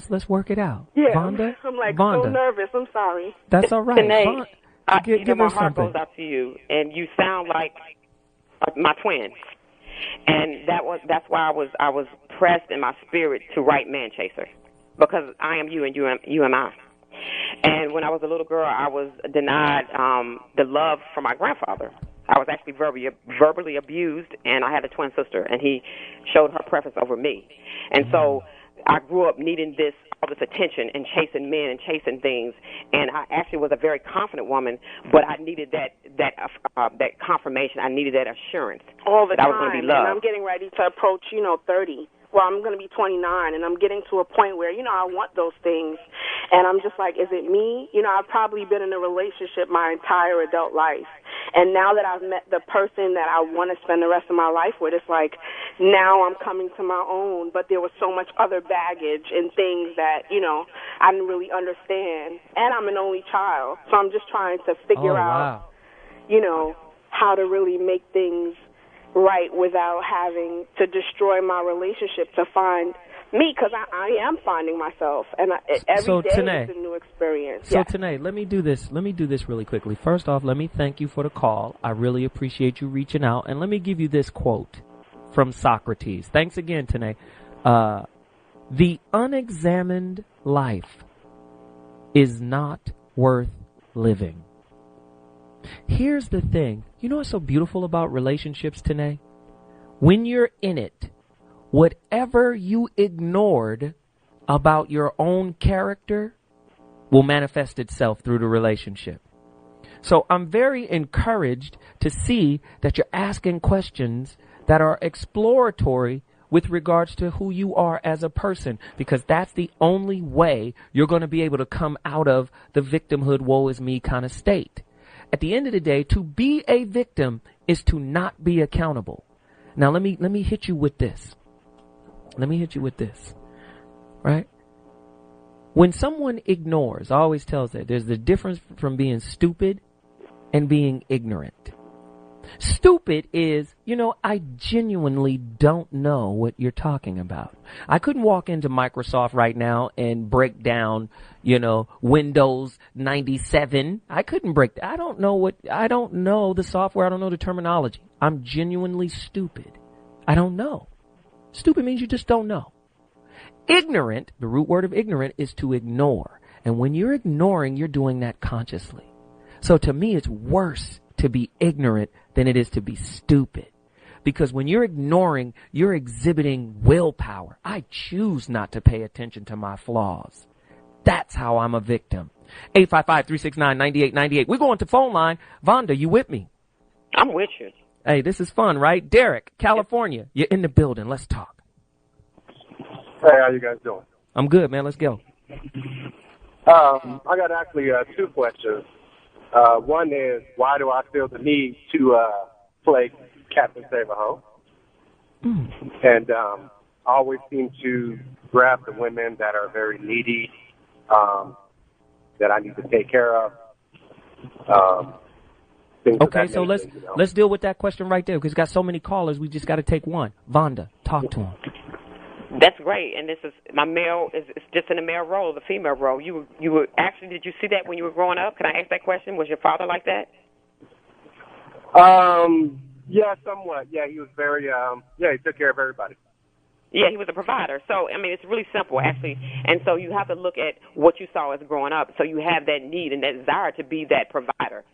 let's work it out. Yeah, Vonda, I'm like Vonda. so nervous. I'm sorry. That's all right. Tanae, Give my her heart something. goes out to you, and you sound like my twin. And that's why I was pressed in my spirit to write Man Chaser, because I am you and you am I. And when I was a little girl, I was denied the love from my grandfather. I was actually verbally abused, and I had a twin sister, and he showed her preference over me. And so I grew up needing all this attention and chasing men and chasing things. And I actually was a very confident woman, but I needed that confirmation. I needed that assurance all the that time. I was going to be loved. And I'm getting ready to approach, 30. Well, I'm going to be 29, and I'm getting to a point where, I want those things. And I'm just like, is it me? I've probably been in a relationship my entire adult life. And now that I've met the person that I want to spend the rest of my life with, it's like now I'm coming to my own. But there was so much other baggage and things that, I didn't really understand. And I'm an only child. So I'm just trying to figure out, how to really make things right without having to destroy my relationship to find me, because I am finding myself, and every day is a new experience. So Tanae, let me do this really quickly. First off, let me thank you for the call. I really appreciate you reaching out, and let me give you this quote from Socrates. Thanks again, Tanae. The unexamined life is not worth living. Here's the thing. You know what's so beautiful about relationships, Tanae? When you're in it, whatever you ignored about your own character will manifest itself through the relationship. So I'm very encouraged to see that you're asking questions that are exploratory with regards to who you are as a person, because that's the only way you're going to be able to come out of the victimhood, woe is me kind of state. At the end of the day, to be a victim is to not be accountable. Now, let me hit you with this. Right? When someone ignores, I always tell that there's the difference from being stupid and being ignorant. Stupid is, I genuinely don't know what you're talking about. I couldn't walk into Microsoft right now and break down, Windows 97. I couldn't break that. I don't know the software. I don't know the terminology. I'm genuinely stupid. I don't know. Stupid means you just don't know. Ignorant, the root word of ignorant, is to ignore. And when you're ignoring, you're doing that consciously. So to me, it's worse to be ignorant than it is to be stupid. Because when you're ignoring, you're exhibiting willpower. I choose not to pay attention to my flaws. That's how I'm a victim. 855-369-9898. We're going to phone line. Vonda, you with me? I'm with you. Hey, this is fun, right? Derek, California, you're in the building. Let's talk. Hey, how you guys doing? I'm good, man. Let's go. I got actually two questions. One is, why do I feel the need to play Captain Save-A-Ho? And I always seem to grab the women that are very needy, that I need to take care of. Okay, so let's deal with that question right there, because we've got so many callers. We just got to take one. Vonda, talk to him. That's great, and this is my male is just in the male role, the female role. You were actually, did you see that when you were growing up? Can I ask that question? Was your father like that? Yeah, somewhat. Yeah, he was very. He took care of everybody. Yeah, he was a provider. So, I mean, it's really simple, actually. And so you have to look at what you saw as growing up. So you have that need and that desire to be that provider.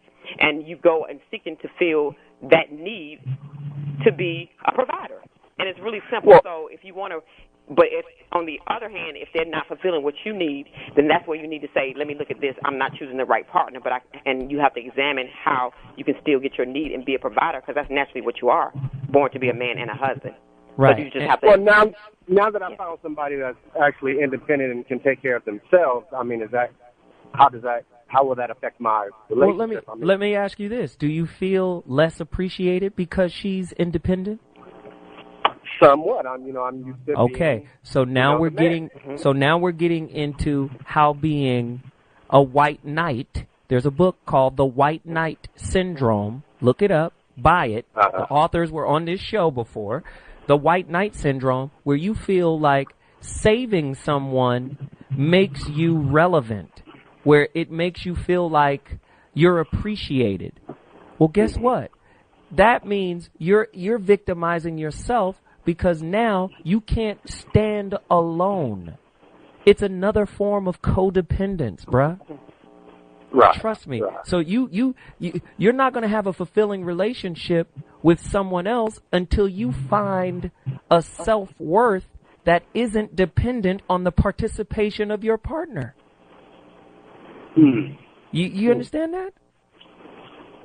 And you go and seeking to fill that need to be a provider. And it's really simple. Well, so if you want to, but if on the other hand, if they're not fulfilling what you need, then that's where you need to say, let me look at this. I'm not choosing the right partner, and you have to examine how you can still get your need and be a provider, because that's naturally what you are, born to be a man and a husband. Right. So you just have to. Well, now that I found somebody that's actually independent and can take care of themselves, I mean, how will that affect my relationship? Well, let me ask you this: do you feel less appreciated because she's independent? Somewhat. I'm used to okay. Being, so now we're getting. So now we're getting into how being a white knight. There's a book called The White Knight Syndrome. Look it up. by it. The authors were on this show before. The white knight syndrome, where you feel like saving someone makes you relevant, where it makes you feel like you're appreciated. Well, guess what? That means you're victimizing yourself, because now you can't stand alone. It's another form of codependence, bruh. Right. Trust me. Right. So you're not going to have a fulfilling relationship with someone else until you find a self-worth that isn't dependent on the participation of your partner. You understand that?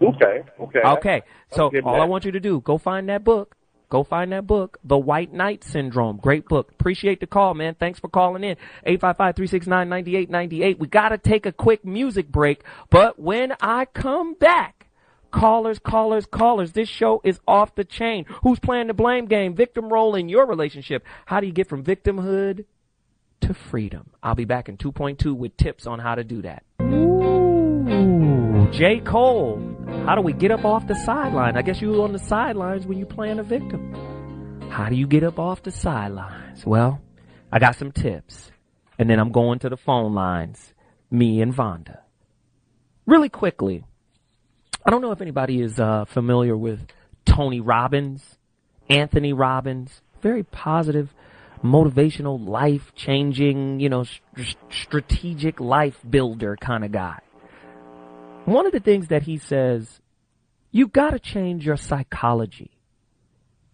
Okay. So all I want you to do, go find that book. The White Knight Syndrome. Great book. Appreciate the call, man. Thanks for calling in. 855-369-9898. We got to take a quick music break. But when I come back, callers. This show is off the chain. Who's playing the blame game? Victim role in your relationship. How do you get from victimhood to freedom? I'll be back in 2.2 with tips on how to do that. Ooh, J. Cole. How do we get up off the sideline? I guess you were on the sidelines when you playing a victim. How do you get up off the sidelines? Well, I got some tips. And then I'm going to the phone lines. Me and Vonda. Really quickly, I don't know if anybody is familiar with Tony Robbins, Anthony Robbins. Very positive, motivational, life-changing, strategic life builder kind of guy. One of the things that he says, you got to change your psychology.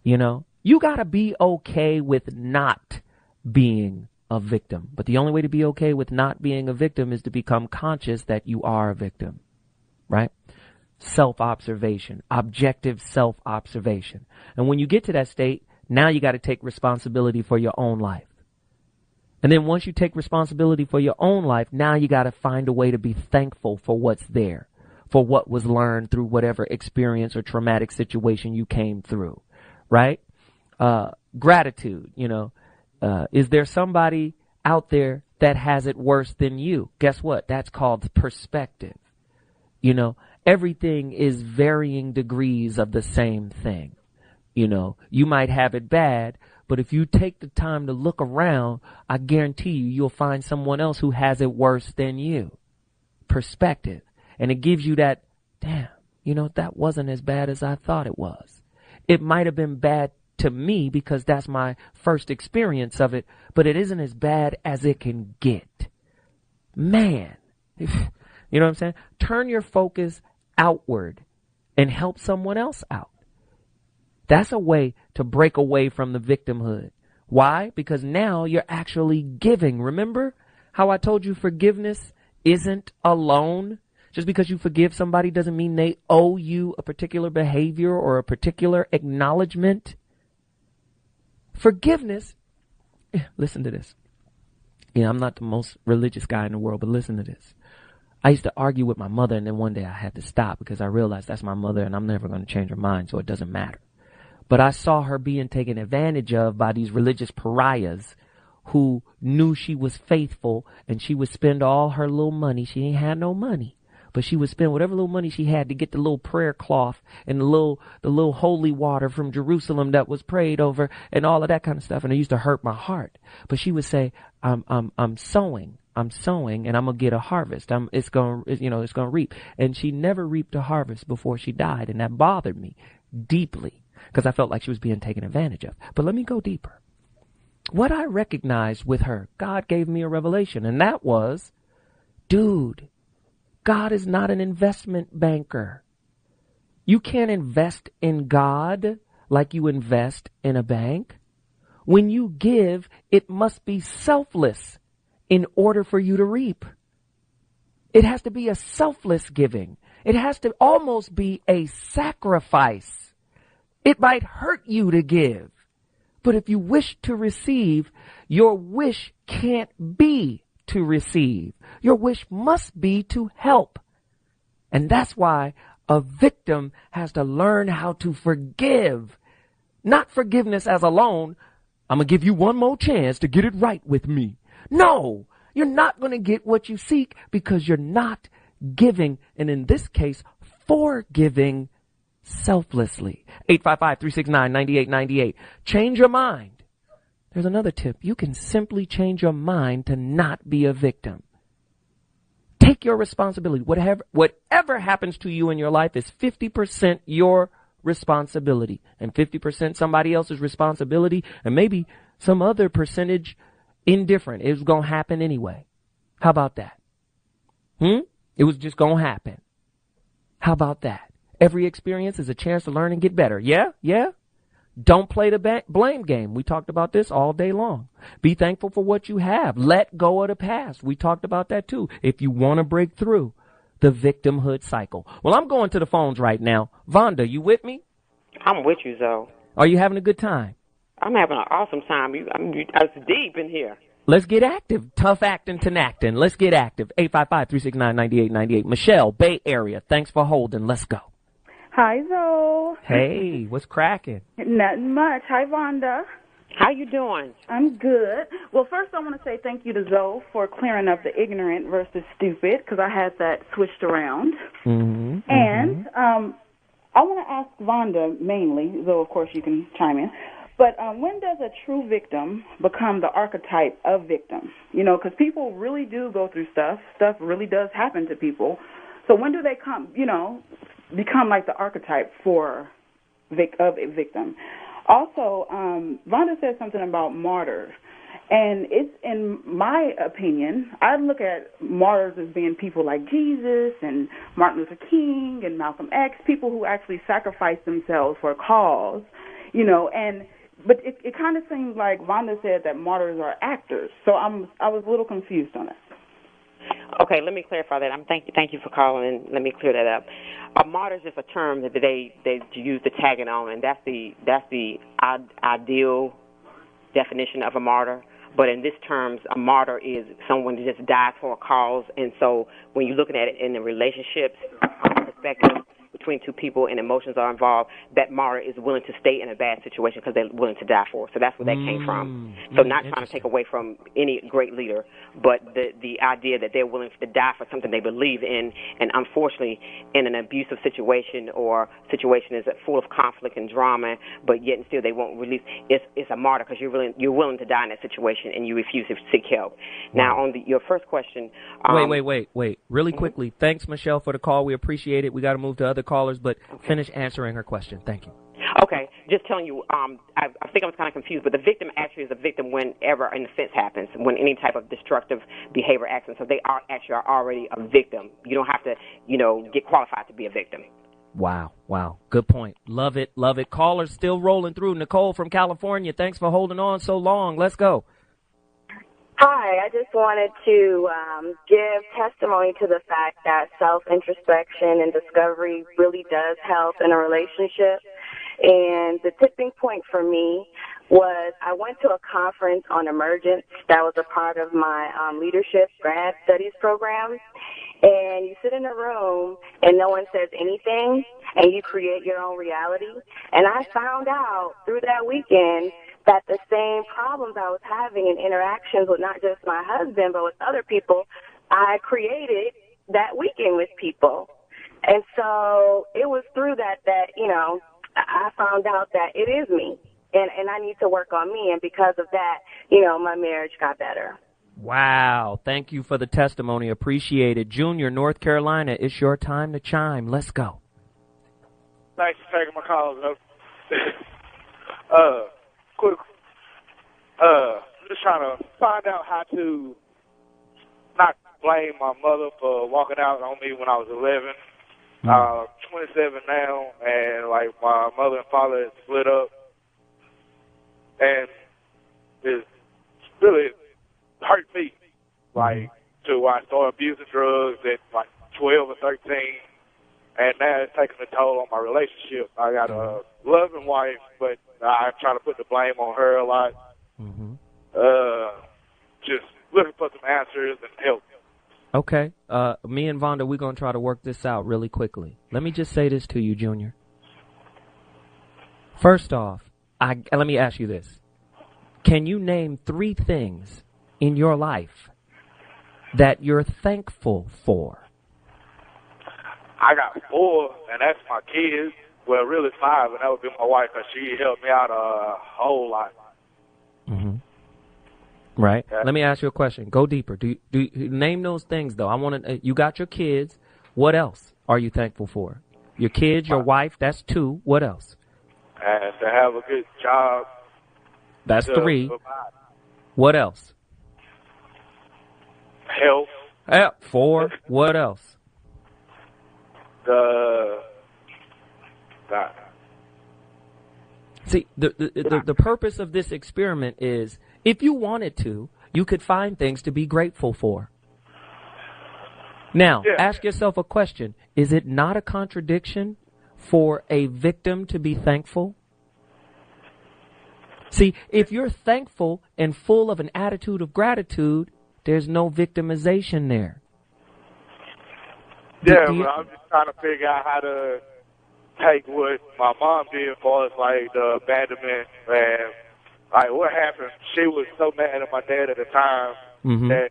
You got to be okay with not being a victim. But the only way to be okay with not being a victim is to become conscious that you are a victim, right? Self-observation, objective self-observation. And when you get to that state, now you got to take responsibility for your own life. And then once you take responsibility for your own life, now you got to find a way to be thankful for what's there, for what was learned through whatever experience or traumatic situation you came through, right? Gratitude, is there somebody out there that has it worse than you? Guess what? That's called perspective. Everything is varying degrees of the same thing. You might have it bad, but if you take the time to look around, I guarantee you'll find someone else who has it worse than you. Perspective. And it gives you that, damn, that wasn't as bad as I thought it was. It might have been bad to me because that's my first experience of it, but it isn't as bad as it can get. Man, you know what I'm saying? Turn your focus outward and help someone else out. That's a way to break away from the victimhood. Why? Because now you're actually giving. Remember how I told you forgiveness isn't a loan? Just because you forgive somebody doesn't mean they owe you a particular behavior or a particular acknowledgement. Forgiveness, listen to this. I'm not the most religious guy in the world, but listen to this. I used to argue with my mother, and then one day I had to stop because I realized that's my mother and I'm never going to change her mind, so it doesn't matter. But I saw her being taken advantage of by these religious pariahs who knew she was faithful, and she would spend all her little money. She ain't had no money, but she would spend whatever little money she had to get the little prayer cloth and the little holy water from Jerusalem that was prayed over and all of that kind of stuff. And it used to hurt my heart. But she would say, I'm sowing, and I'm gonna get a harvest. It's gonna reap. And she never reaped a harvest before she died, and that bothered me deeply because I felt like she was being taken advantage of. But let me go deeper. What I recognized with her, God gave me a revelation, and that was, dude, God is not an investment banker. You can't invest in God like you invest in a bank. When you give, it must be selfless in order for you to reap. It has to be a selfless giving. It has to almost be a sacrifice. It might hurt you to give, but if you wish to receive, your wish can't be to receive. Your wish must be to help. And that's why a victim has to learn how to forgive. Not forgiveness as a loan. I'm going to give you one more chance to get it right with me. No, you're not going to get what you seek because you're not giving, and in this case, forgiving selflessly. 855-369-9898. Change your mind. There's another tip. You can simply change your mind to not be a victim. Take your responsibility. Whatever happens to you in your life is 50% your responsibility and 50% somebody else's responsibility, and maybe some other percentage indifferent. It was going to happen anyway. How about that? It was just going to happen. How about that? Every experience is a chance to learn and get better. Yeah? Don't play the blame game. We talked about this all day long. Be thankful for what you have. Let go of the past. We talked about that too. If you want to break through the victimhood cycle. Well, I'm going to the phones right now. Vonda, you with me? I'm with you, Zoe. Are you having a good time? I'm having an awesome time. It's deep in here. Let's get active. Tough acting to acting. Let's get active. 855-369-9898. Michelle, Bay Area. Thanks for holding. Let's go. Hi, Zoe. Hey, what's cracking? Nothing much. Hi, Vonda. How you doing? I'm good. Well, first I want to say thank you to Zoe for clearing up the ignorant versus stupid, because I had that switched around. And I want to ask Vonda mainly, though of course you can chime in, but when does a true victim become the archetype of victim? You know, because people really do go through stuff. Stuff really does happen to people. So when do they become like the archetype of a victim? Also, Vonda said something about martyrs. And it's, in my opinion, I look at martyrs as being people like Jesus and Martin Luther King and Malcolm X, people who actually sacrifice themselves for a cause, but it kind of seems like Vonda said that martyrs are actors. So I was a little confused on it. Okay, let me clarify that. Thank you for calling, and let me clear that up. A martyr is just a term that they use to tag it on, and that's the ideal definition of a martyr. But in this terms, a martyr is someone who just dies for a cause. And so when you're looking at it in the relationships perspective between two people and emotions are involved, that martyr is willing to stay in a bad situation because they're willing to die for it. So that's where that came from. So not trying to take away from any great leader, but the idea that they're willing to die for something they believe in. And unfortunately, in an abusive situation or situation is full of conflict and drama, but yet and still they won't release, it's a martyr because you're willing to die in that situation and you refuse to seek help. Now, on your first question. Wait. Really quickly. Thanks, Michelle, for the call. We appreciate it. We got to move to other callers, but finish answering her question. Thank you. Okay, just telling you, I think I was kind of confused, but the victim actually is a victim whenever an offense happens, when any type of destructive behavior acts, so they are already a victim. You don't have to, get qualified to be a victim. Wow. Good point. Love it. Callers still rolling through. Nicole from California, thanks for holding on so long. Let's go. Hi, I just wanted to give testimony to the fact that self-introspection and discovery really does help in a relationship. And the tipping point for me was I went to a conference on emergence that was a part of my leadership grad studies program. And you sit in a room and no one says anything and you create your own reality. And I found out through that weekend that the same problems I was having in interactions with not just my husband but with other people, I created that weekend with people. And so it was through that I found out that it is me, and I need to work on me. And because of that, my marriage got better. Wow. Thank you for the testimony. Appreciate it. Junior, North Carolina, it's your time to chime. Let's go. Thanks for taking my call, though. Quick. Just trying to find out how to not blame my mother for walking out on me when I was 11. 27 now, and my mother and father had split up, and it's really hurt me, to where I started abusing drugs at 12 or 13, and now it's taking a toll on my relationship. I got a loving wife, but I try to put the blame on her a lot. Just looking for some answers and help. Okay. Me and Vonda, we're going to try to work this out really quickly. Let me just say this to you, Junior. First off, let me ask you this. Can you name 3 things in your life that you're thankful for? I got 4, and that's my kids, well, really 5, and that would be my wife, because she helped me out a whole lot. Mm-hmm. Right. Okay. Let me ask you a question. Go deeper. Do you name those things, though? I want to. You got your kids. What else are you thankful for? Your kids, your wife. That's 2. What else? And to have a good job. That's 3. What else? Health. 4. What else? See, the purpose of this experiment is, if you wanted to, you could find things to be grateful for. Now, ask yourself a question. Is it not a contradiction for a victim to be thankful? See, if you're thankful and full of an attitude of gratitude, there's no victimization there. Yeah, but I'm just trying to figure out how to take what my mom did for us, like the abandonment, and like what happened. She was so mad at my dad at the time that,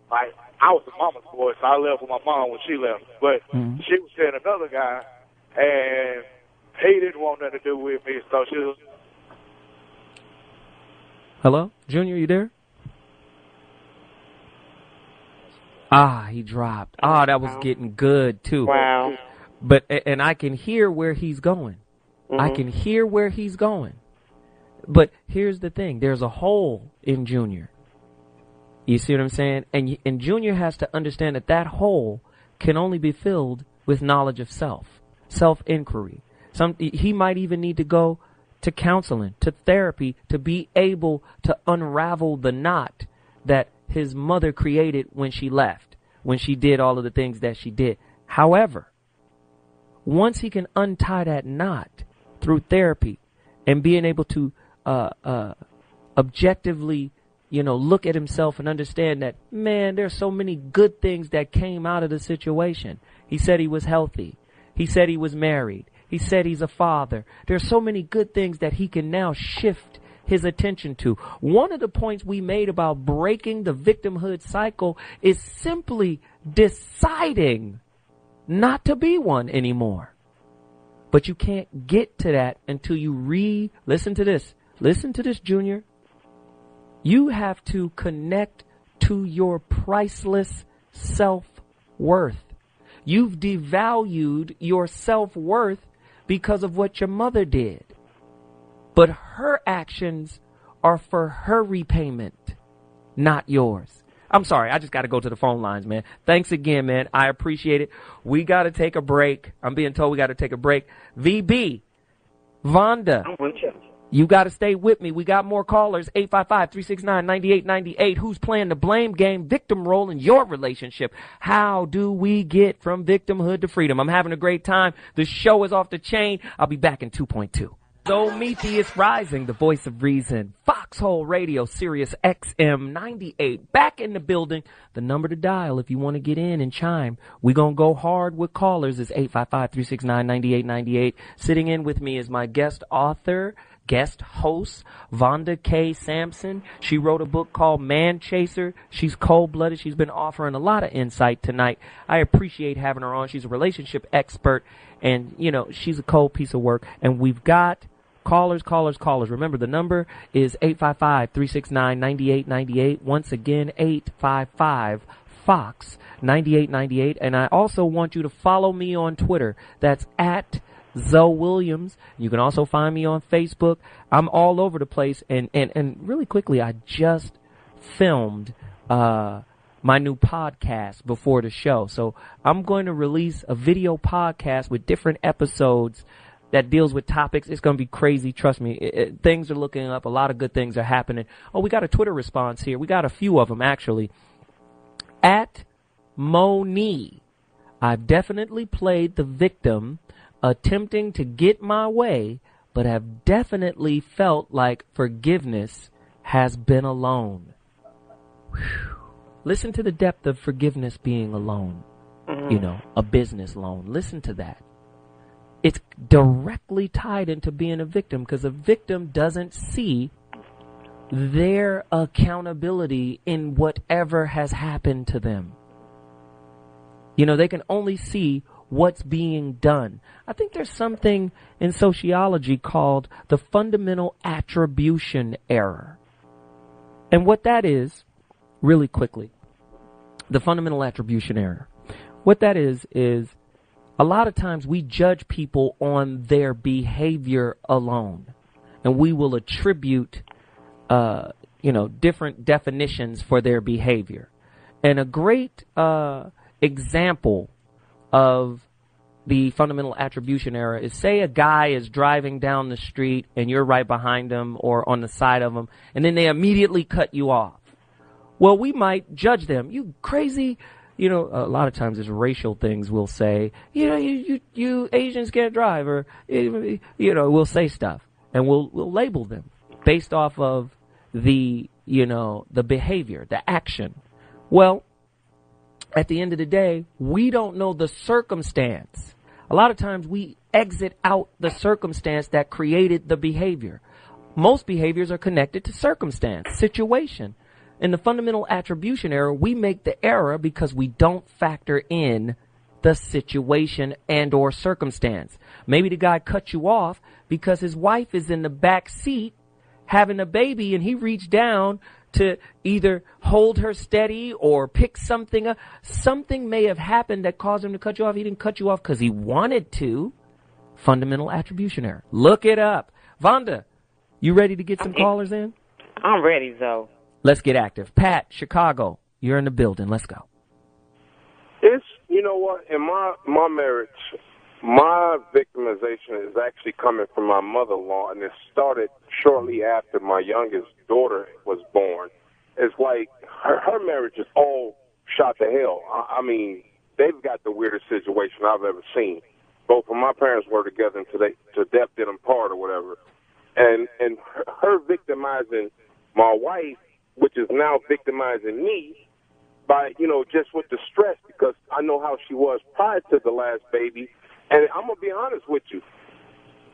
like, I was the mama's boy, so I left with my mom when she left. But she was seeing another guy, and he didn't want nothing to do with me, so she was... Hello? Junior, you there? He dropped. That was getting good, too. Wow. But, and I can hear where he's going. I can hear where he's going. But here's the thing. There's a hole in Junior. You see what I'm saying? And Junior has to understand that hole can only be filled with knowledge of self-inquiry. He might even need to go to counseling, to therapy, to be able to unravel the knot that his mother created when she left, when she did all of the things that she did. However, once he can untie that knot through therapy and being able to objectively, look at himself and understand that, man, there's so many good things that came out of the situation. He said he was healthy. He said he was married. He said he's a father. There's so many good things that he can now shift his attention to. One of the points we made about breaking the victimhood cycle is simply deciding not to be one anymore. But you can't get to that until you listen to this. Listen to this, Junior. You have to connect to your priceless self-worth. You've devalued your self-worth because of what your mother did. But her actions are for her repayment, not yours. I'm sorry, I just got to go to the phone lines, man. Thanks again, man. I appreciate it. We got to take a break. I'm being told we got to take a break. VB, Vonda, I'm with you. You got to stay with me. We got more callers, 855-369-9898. Who's playing the blame game, victim role in your relationship? How do we get from victimhood to freedom? I'm having a great time. The show is off the chain. I'll be back in 2.2. Prometheus Rising, the voice of reason. Foxxhole Radio, Sirius XM 98. Back in the building. The number to dial if you want to get in and chime. We're going to go hard with callers is 855-369-9898. Sitting in with me is my guest host, Vonda K. Sampson. She wrote a book called Man Chaser. She's cold-blooded. She's been offering a lot of insight tonight. I appreciate having her on. She's a relationship expert, and, she's a cold piece of work. And we've got callers. Remember, the number is 855-369-9898. Once again, 855-FOX-9898. And I also want you to follow me on Twitter. That's at ZoWilliams. You can also find me on Facebook. I'm all over the place. And really quickly, I just filmed my new podcast before the show. So I'm going to release a video podcast with different episodes that deals with topics. It's going to be crazy. Trust me. Things are looking up. A lot of good things are happening. Oh, we got a Twitter response here. We got a few of them, actually. At Moni, I've definitely played the victim attempting to get my way, but have definitely felt like forgiveness has been a loan. Whew. Listen to the depth of forgiveness being a loan. A business loan. Listen to that. It's directly tied into being a victim, because a victim doesn't see their accountability in whatever has happened to them. They can only see what's being done. I think there's something in sociology called the fundamental attribution error. And what that is, really quickly, the fundamental attribution error. What that is a lot of times we judge people on their behavior alone. And we will attribute, different definitions for their behavior. And a great example of the fundamental attribution error is, say a guy is driving down the street and you're right behind him or on the side of him, and then they immediately cut you off. Well, we might judge them. You crazy. A lot of times it's racial things we'll say, you Asians can't drive, or, we'll say stuff and we'll label them based off of the behavior, the action. Well, at the end of the day, we don't know the circumstance. A lot of times we exit out the circumstance that created the behavior. Most behaviors are connected to circumstance, situation. In the fundamental attribution error, we make the error because we don't factor in the situation and or circumstance. Maybe the guy cut you off because his wife is in the back seat having a baby and he reached down to either hold her steady or pick something up. Something may have happened that caused him to cut you off. He didn't cut you off because he wanted to. Fundamental attribution error. Look it up. Vonda, you ready to get some callers in? I'm ready, Zoe. Let's get active. Pat, Chicago, you're in the building. Let's go. It's, you know what, in my marriage, my victimization is actually coming from my mother-in-law, and it started shortly after my youngest daughter was born. It's like her marriage is all shot to hell. I mean, they've got the weirdest situation I've ever seen. Both of my parents were together until to death did them part or whatever. And her victimizing my wife, which is now victimizing me, by, just with the stress, because I know how she was prior to the last baby. And I'm going to be honest with you.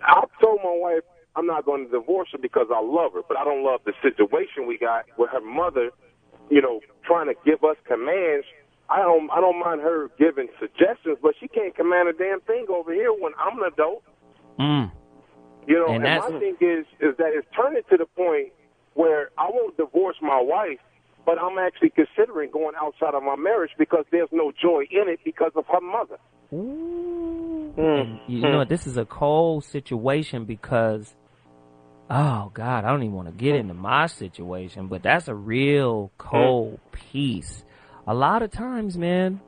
I told my wife I'm not going to divorce her because I love her, but I don't love the situation we got with her mother, trying to give us commands. I don't mind her giving suggestions, but she can't command a damn thing over here when I'm an adult. And my thing is that it's turning to the point where I won't divorce my wife, but I'm actually considering going outside of my marriage because there's no joy in it because of her mother. And you know what? This is a cold situation because, oh, God, I don't even want to get into my situation, but that's a real cold piece. A lot of times, man,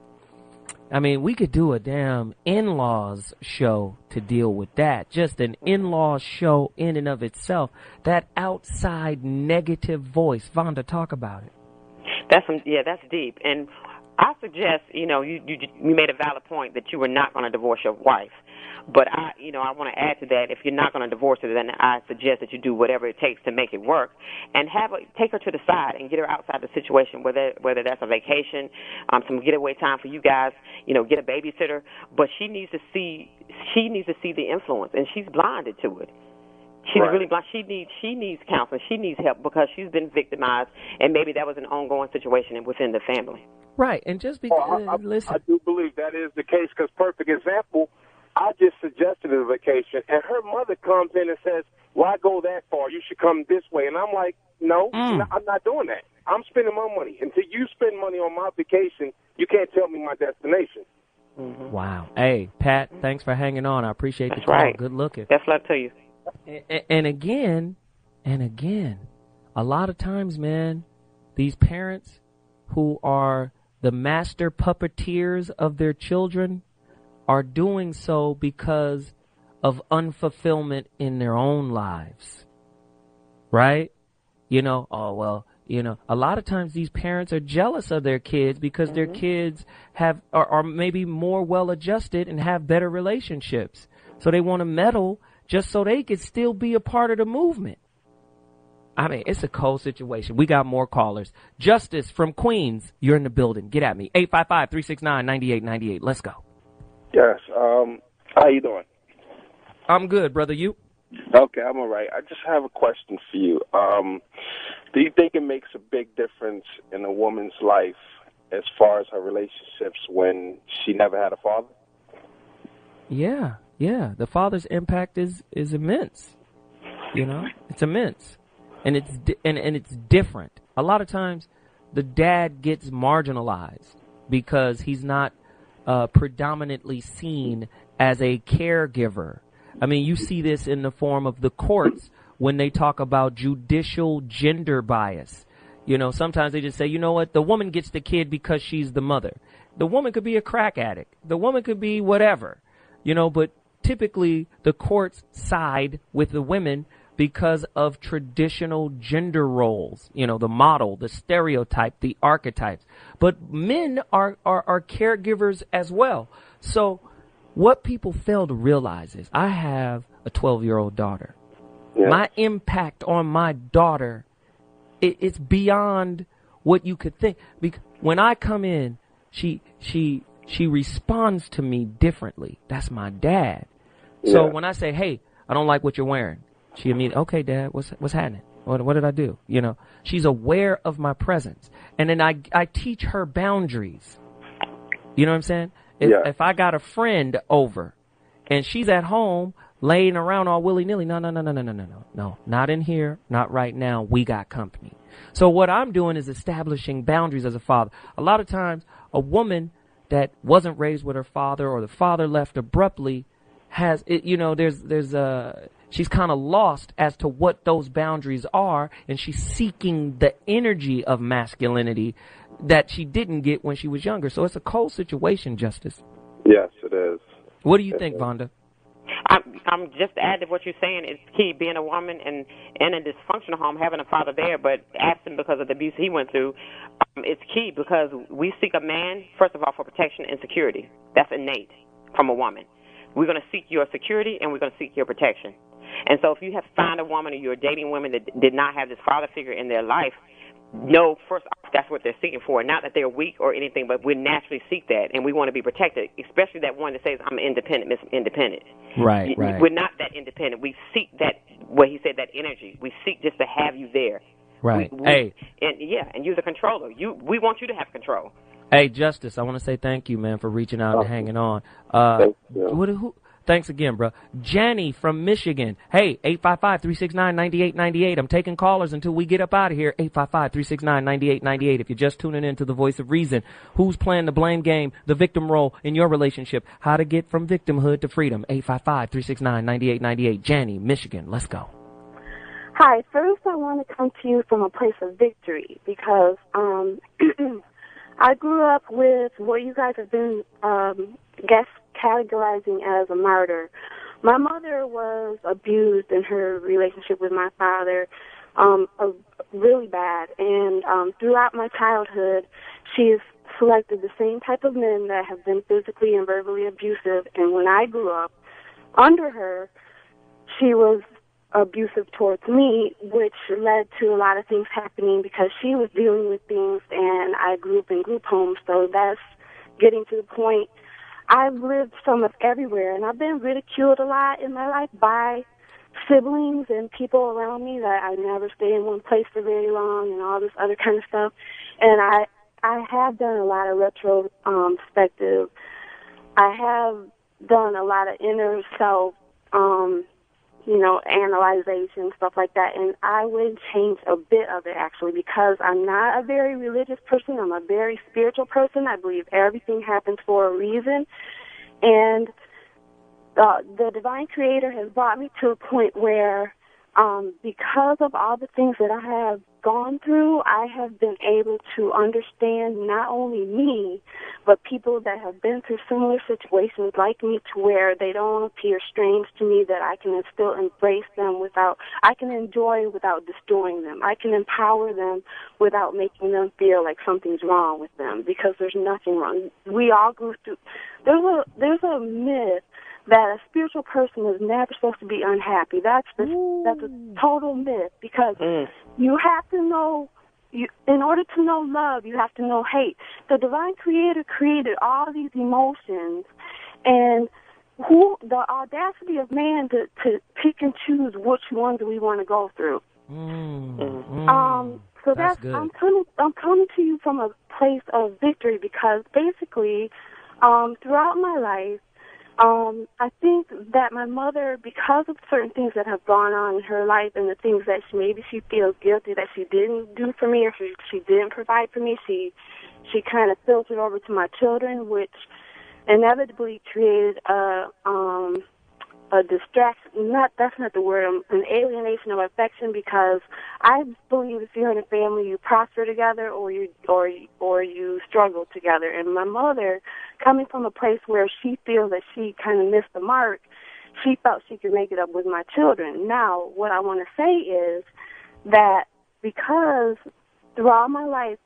I mean, we could do a damn in-laws show to deal with that. Just an in-laws show in and of itself. That outside negative voice. Vonda, talk about it. That's deep. And I suggest, you made a valid point that you were not going to divorce your wife. But I want to add to that, if you're not going to divorce her, then I suggest that you do whatever it takes to make it work, and take her to the side and get her outside the situation, whether that's a vacation, some getaway time for you guys, get a babysitter. But she needs to see the influence, and she's blinded to it. She's really blind. She needs counseling. She needs help because she's been victimized, and maybe that was an ongoing situation within the family. Right, and just because listen, I do believe that is the case. Because perfect example. I just suggested a vacation, and her mother comes in and says, why go that far? You should come this way. And I'm like, no, I'm not doing that. I'm spending my money. Until you spend money on my vacation, you can't tell me my destination. Mm-hmm. Wow. Hey, Pat, thanks for hanging on. I appreciate the call. Right. Good looking. That's luck to you. And again, a lot of times, man, these parents who are the master puppeteers of their children are doing so because of unfulfillment in their own lives, right? A lot of times these parents are jealous of their kids because their kids are maybe more well-adjusted and have better relationships. So they want to meddle just so they could still be a part of the movement. I mean, it's a cold situation. We got more callers. Justice from Queens, you're in the building. Get at me. 855-369-9898. Let's go. Yes. How you doing? I'm good, brother. You? Okay, I'm all right. I just have a question for you. Do you think it makes a big difference in a woman's life as far as her relationships when she never had a father? Yeah. The father's impact is immense. You know, it's immense, and it's different. A lot of times, the dad gets marginalized because he's not predominantly seen as a caregiver. I mean, you see this in the form of the courts when they talk about judicial gender bias. You know, sometimes they just say, you know what, the woman gets the kid because she's the mother. The woman could be a crack addict. The woman could be whatever, you know, but typically the courts side with the women because of traditional gender roles, you know, the model, the stereotype, the archetypes. But men are caregivers as well. So what people fail to realize is I have a 12-year-old daughter. Yeah. My impact on my daughter, it's beyond what you could think. Because when I come in, she responds to me differently. That's my dad. Yeah. So when I say, hey, I don't like what you're wearing, she immediately, okay, Dad, what's happening? What did I do? You know, she's aware of my presence. And then I teach her boundaries. You know what I'm saying? If I got a friend over and she's at home laying around all willy-nilly, no, not in here, not right now. We got company. So what I'm doing is establishing boundaries as a father. A lot of times a woman that wasn't raised with her father or the father left abruptly has, you know, she's kind of lost as to what those boundaries are, and she's seeking the energy of masculinity that she didn't get when she was younger. So it's a cold situation, Justice. Yes, it is. What do you think, Vonda? I'm just to add to what you're saying, it's key being a woman and in a dysfunctional home, having a father there, but absent because of the abuse he went through. It's key because we seek a man, first of all, for protection and security. That's innate from a woman. We're going to seek your security and we're going to seek your protection. And so if you have found a woman or you're dating women that did not have this father figure in their life, no, first off, that's what they're seeking for. Not that they're weak or anything, but we naturally seek that, and we want to be protected, especially that one that says, I'm independent, Miss Independent. Right. We're not that independent. We seek that, what he said, that energy. We seek just to have you there. Right. And you're the controller. We want you to have control. Hey, Justice, I want to say thank you, man, for reaching out and hanging on. Thanks again, bro. Jenny from Michigan. Hey, 855-369-9898. I'm taking callers until we get up out of here. 855-369-9898. If you're just tuning in to the Voice of Reason, who's playing the blame game, the victim role in your relationship, how to get from victimhood to freedom. 855-369-9898. Jenny, Michigan. Let's go. Hi. First, I want to come to you from a place of victory because I grew up with what you guys have been categorizing as a martyr. My mother was abused in her relationship with my father, really bad. And throughout my childhood, she's selected the same type of men that have been physically and verbally abusive. And when I grew up under her, she was abusive towards me, which led to a lot of things happening because she was dealing with things and I grew up in group homes. So that's getting to the point. I've lived somewhat everywhere, and I've been ridiculed a lot in my life by siblings and people around me that I never stay in one place for very long and all this other kind of stuff. And I have done a lot of retrospective. I have done a lot of inner self, analyzation, stuff like that. And I would change a bit of it, actually, because I'm not a very religious person. I'm a very spiritual person. I believe everything happens for a reason. And the Divine Creator has brought me to a point where because of all the things that I have gone through, I have been able to understand not only me, but people that have been through similar situations like me to where they don't appear strange to me, that I can still embrace them I can enjoy without destroying them. I can empower them without making them feel like something's wrong with them, because there's nothing wrong. We all go through, there's a myth that a spiritual person is never supposed to be unhappy. That's a total myth, because you have to know, in order to know love, you have to know hate. The Divine Creator created all these emotions, and the audacity of man to pick and choose which ones we want to go through. So that's good. I'm coming to you from a place of victory, because basically, throughout my life, I think that my mother, because of certain things that have gone on in her life and the things that maybe she feels guilty that she didn't do for me or she didn't provide for me, she kind of filtered over to my children, which inevitably created a distraction. That's not the word. An alienation of affection, because I believe if you're in a family, you prosper together or you struggle together. And my mother, coming from a place where she feels that she kind of missed the mark, she felt she could make it up with my children. Now, what I want to say is that because throughout my life,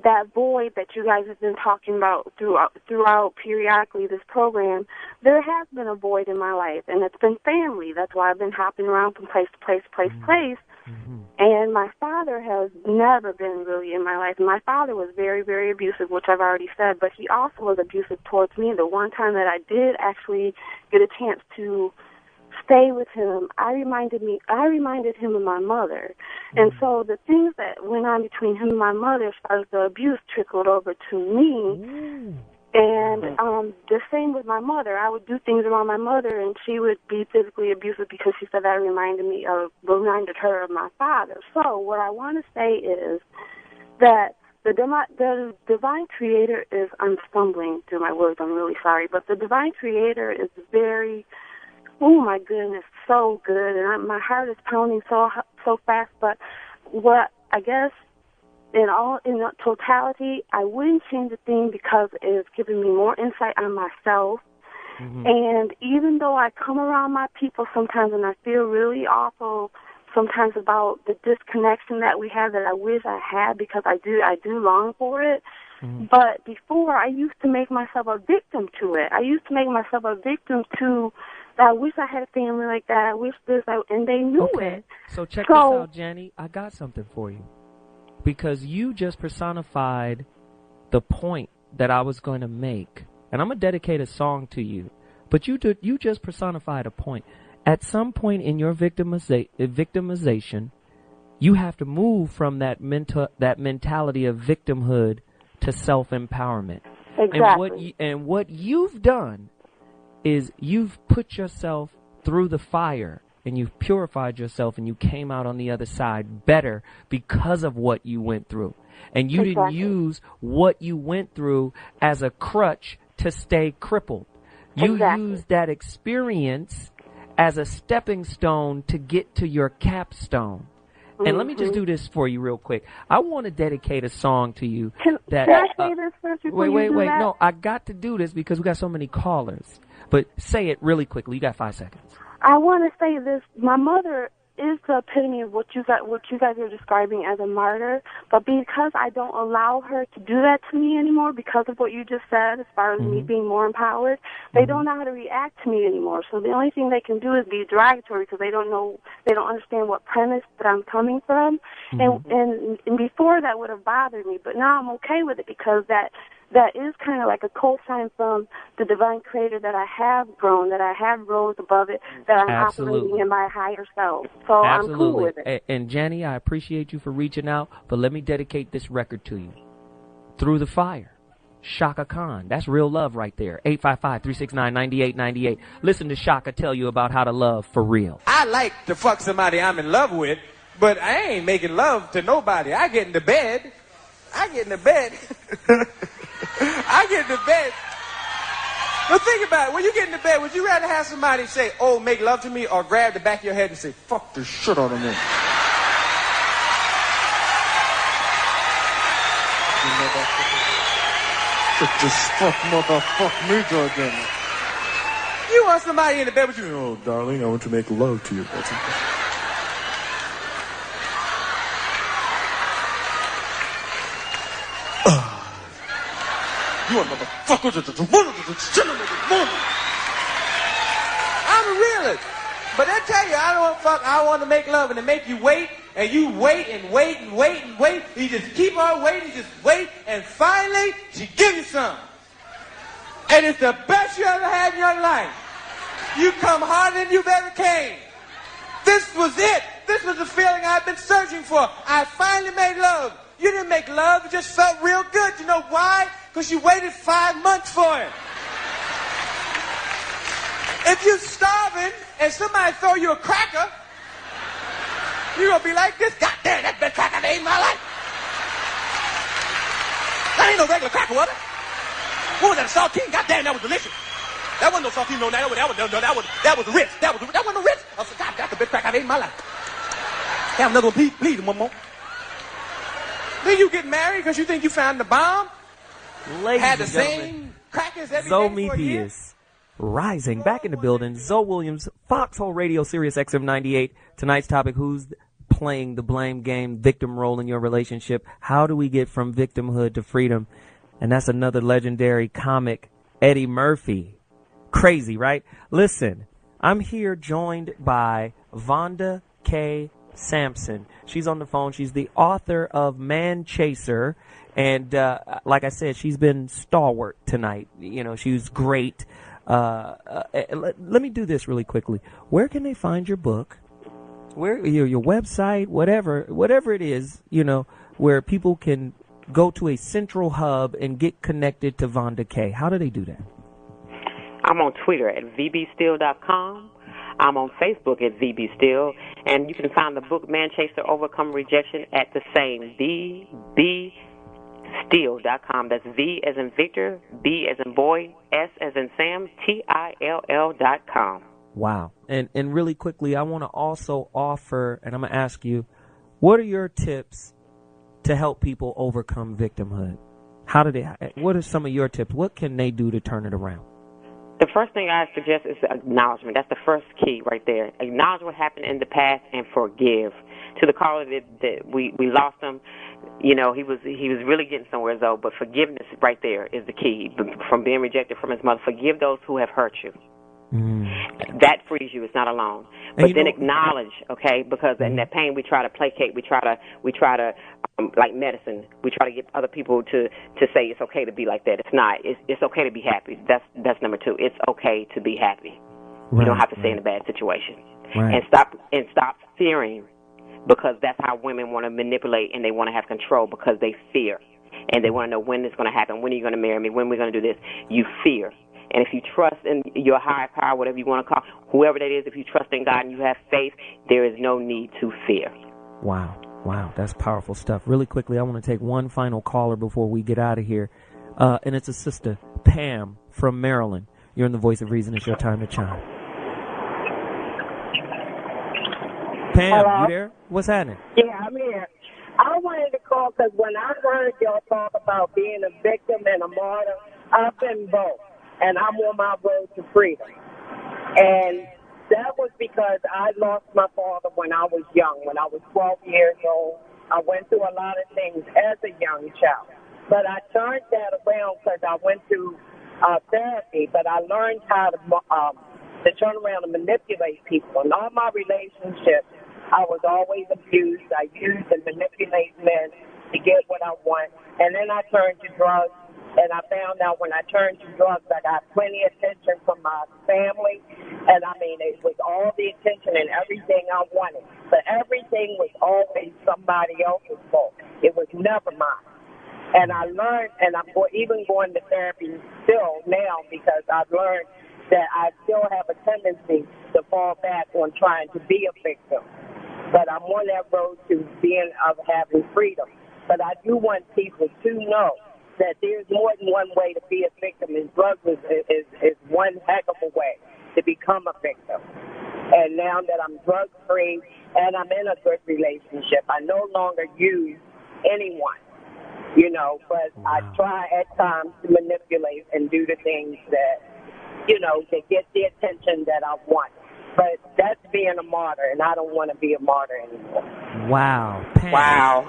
that void that you guys have been talking about throughout periodically this program, there has been a void in my life, and it's been family. That's why I've been hopping around from place to place to place to place. And my father has never been really in my life. My father was very, very abusive, which I've already said, but he also was abusive towards me. The one time that I did actually get a chance to stay with him, I reminded him of my mother. And so the things that went on between him and my mother, as far as the abuse, trickled over to me. And the same with my mother. I would do things around my mother, and she would be physically abusive because she said that reminded her of my father. So what I want to say is that the divine creator is, I'm stumbling through my words, I'm really sorry, but the divine creator is very, oh my goodness, so good, and my heart is pounding so fast. But what I guess in totality, I wouldn't change a thing because it's given me more insight on myself. And even though I come around my people sometimes and I feel really awful sometimes about the disconnection that we have that I wish I had, because I do long for it. But before, I used to make myself a victim to it. I used to make myself a victim to, I wish I had a family like that. I wish this, and they knew it. So check this out, Jenny. I got something for you. Because you just personified the point that I was going to make. And I'm going to dedicate a song to you. But you just personified a point. At some point in your victimization, you have to move from that mentality of victimhood to self-empowerment. Exactly. And what you've done is you've put yourself through the fire, and you've purified yourself, and you came out on the other side better because of what you went through. And you didn't use what you went through as a crutch to stay crippled. You used that experience as a stepping stone to get to your capstone. And let me just do this for you real quick. I want to dedicate a song to you. Can I say this first before wait. that? No, I got to do this because we got so many callers. But say it really quickly. You got 5 seconds. I want to say this. My mother is the epitome of what you guys are describing as a martyr, but because I don't allow her to do that to me anymore because of what you just said as far as me being more empowered, they don't know how to react to me anymore. So the only thing they can do is be derogatory because they don't understand what premise that I'm coming from. And before that would have bothered me, but now I'm okay with it because that is kind of like a cosign from the divine creator that I have grown, that I have rose above it, that I'm operating in my higher self. So I'm cool with it. And Jenny, I appreciate you for reaching out, but let me dedicate this record to you. Through the Fire, Shaka Khan. That's real love right there. 855-369-9898. Listen to Shaka tell you about how to love for real. I like to fuck somebody I'm in love with, but I ain't making love to nobody. I get into bed. But think about it. When you get into bed, would you rather have somebody say, oh, make love to me, or grab the back of your head and say, fuck the shit out of me? Fuck me, Jordan. You want somebody in the bed with you? Oh, darling, I want to make love to you. You want motherfuckers at the I'm a realist. But I tell you, I don't want to fuck, I want to make love, and to make you wait, and you wait and wait and wait and wait. You just keep on waiting, just wait, and finally, she gives you some. And it's the best you ever had in your life. You come harder than you've ever came. This was it. This was the feeling I've been searching for. I finally made love. You didn't make love, it just felt real good. You know why? Because you waited 5 months for it. If you're starving and somebody throw you a cracker, you're going to be like this. God damn, that's the best cracker I've ate in my life. That ain't no regular cracker, was it? What was that, a saltine? God damn, that was delicious. That wasn't no saltine, no, that was Ritz. That wasn't no Ritz. I said, God, that's the best cracker I've ate in my life. Have another one, please, one more. Then you get married because you think you found the bomb? Ladies had the and gentlemen, same crackers every Zoe day for a year? is rising back in the building. ZoWilliams, Foxxhole Radio, Sirius XM 98. Tonight's topic, who's playing the blame game, victim role in your relationship? How do we get from victimhood to freedom? And that's another legendary comic, Eddie Murphy. Crazy, right? Listen, I'm here joined by Vonda K. Sampson. She's on the phone. She's the author of Man Chaser. And like I said, she's been stalwart tonight. You know, she was great. Let me do this really quickly. Where can they find your book? Where your website, whatever it is, you know, where people can go to a central hub and get connected to Vonda K. How do they do that? I'm on Twitter at VBStill.com. I'm on Facebook at VBStill. And you can find the book Man Chaser, Overcome Rejection at the same VBStill.com. That's V as in Victor, B as in boy, S as in Sam, TILL.com. Wow. And really quickly, I want to also offer, and I'm going to ask you, what are your tips to help people overcome victimhood? What are some of your tips? What can they do to turn it around? The first thing I suggest is acknowledgement. That's the first key right there. Acknowledge what happened in the past and forgive. To the caller that we lost him, you know, he was really getting somewhere, though, but forgiveness right there is the key. From being rejected from his mother, forgive those who have hurt you. That frees you. It's not alone. But then acknowledge, okay, because in that pain we try to placate. We try to like medicine. We try to get other people to say it's okay to be like that. It's not. It's okay to be happy. That's number two. It's okay to be happy. Right, you don't have to stay in a bad situation. Right. And stop fearing, because that's how women want to manipulate and they want to have control, because they fear and they want to know when it's going to happen. When are you going to marry me? When are we going to do this? You fear. And if you trust in your higher power, whatever you want to call, whoever that is, if you trust in God and you have faith, there is no need to fear. Wow, that's powerful stuff. Really quickly, I want to take one final caller before we get out of here. And it's a sister, Pam from Maryland. You're in the Voice of Reason. It's your time to chime. Pam, hello? You there? What's happening? Yeah, I'm here. I wanted to call because when I heard y'all talk about being a victim and a martyr, I've been both. And I'm on my road to freedom. And that was because I lost my father when I was young. When I was 12 years old, I went through a lot of things as a young child. But I turned that around because I went through therapy. But I learned how to turn around and manipulate people. In all my relationships, I was always abused. I used and manipulated men to get what I want. And then I turned to drugs. And I found out when I turned to drugs, I got plenty of attention from my family. And, I mean, it was all the attention and everything I wanted. But everything was always somebody else's fault. It was never mine. And I learned, and I'm even going to therapy still now, because I've learned that I still have a tendency to fall back on trying to be a victim. But I'm on that road to having freedom. But I do want people to know that there's more than one way to be a victim, and drugs is one heck of a way to become a victim. And now that I'm drug-free and I'm in a good relationship, I no longer use anyone, you know, but I try at times to manipulate and do the things that, you know, to get the attention that I want. But that's being a martyr, and I don't want to be a martyr anymore. Wow, Pam. Wow.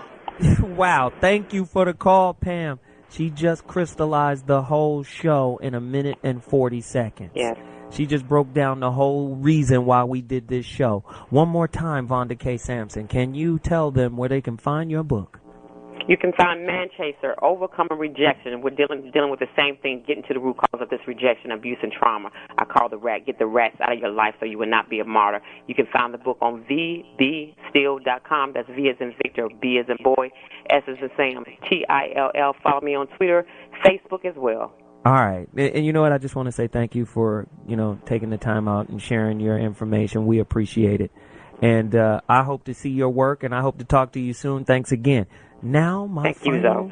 Wow, thank you for the call, Pam. She just crystallized the whole show in 1 minute and 40 seconds. Yes. She just broke down the whole reason why we did this show. One more time, Vonda K. Sampson, can you tell them where they can find your book? You can find Man Chaser, Overcoming Rejection. We're dealing with the same thing, getting to the root cause of this rejection, abuse, and trauma. I call get the rats out of your life so you will not be a martyr. You can find the book on VBStill.com. That's V as in Victor, B as in boy, S as in Sam, TILL. Follow me on Twitter, Facebook as well. All right. And you know what? I just want to say thank you for, taking the time out and sharing your information. We appreciate it. And I hope to see your work, and I hope to talk to you soon. Thanks again. Now, Thank you, Zoe.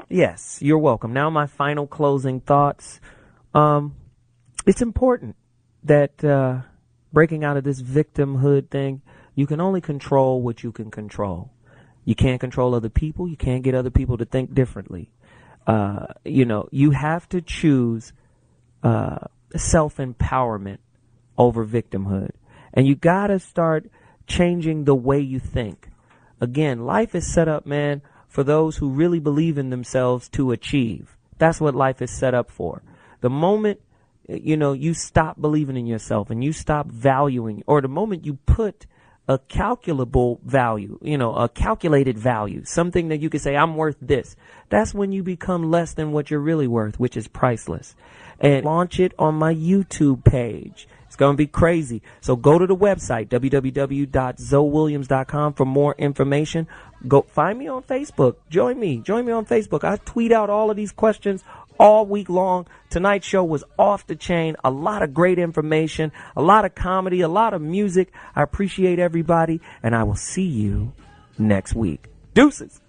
Yes, you're welcome. Now, my final closing thoughts. It's important that breaking out of this victimhood thing, you can only control what you can control. You can't control other people. You can't get other people to think differently. You have to choose self-empowerment over victimhood. And you got to start changing the way you think. Again, life is set up, man, for those who really believe in themselves to achieve. That's what life is set up for. The moment, you stop believing in yourself and you stop valuing, or the moment you put a calculable value, a calculated value, something that you can say, I'm worth this. That's when you become less than what you're really worth, which is priceless. And launch it on my YouTube page. It's going to be crazy. So go to the website, www.ZoWilliams.com, for more information. Go find me on Facebook. Join me on Facebook. I tweet out all of these questions all week long. Tonight's show was off the chain. A lot of great information, a lot of comedy, a lot of music. I appreciate everybody, and I will see you next week. Deuces.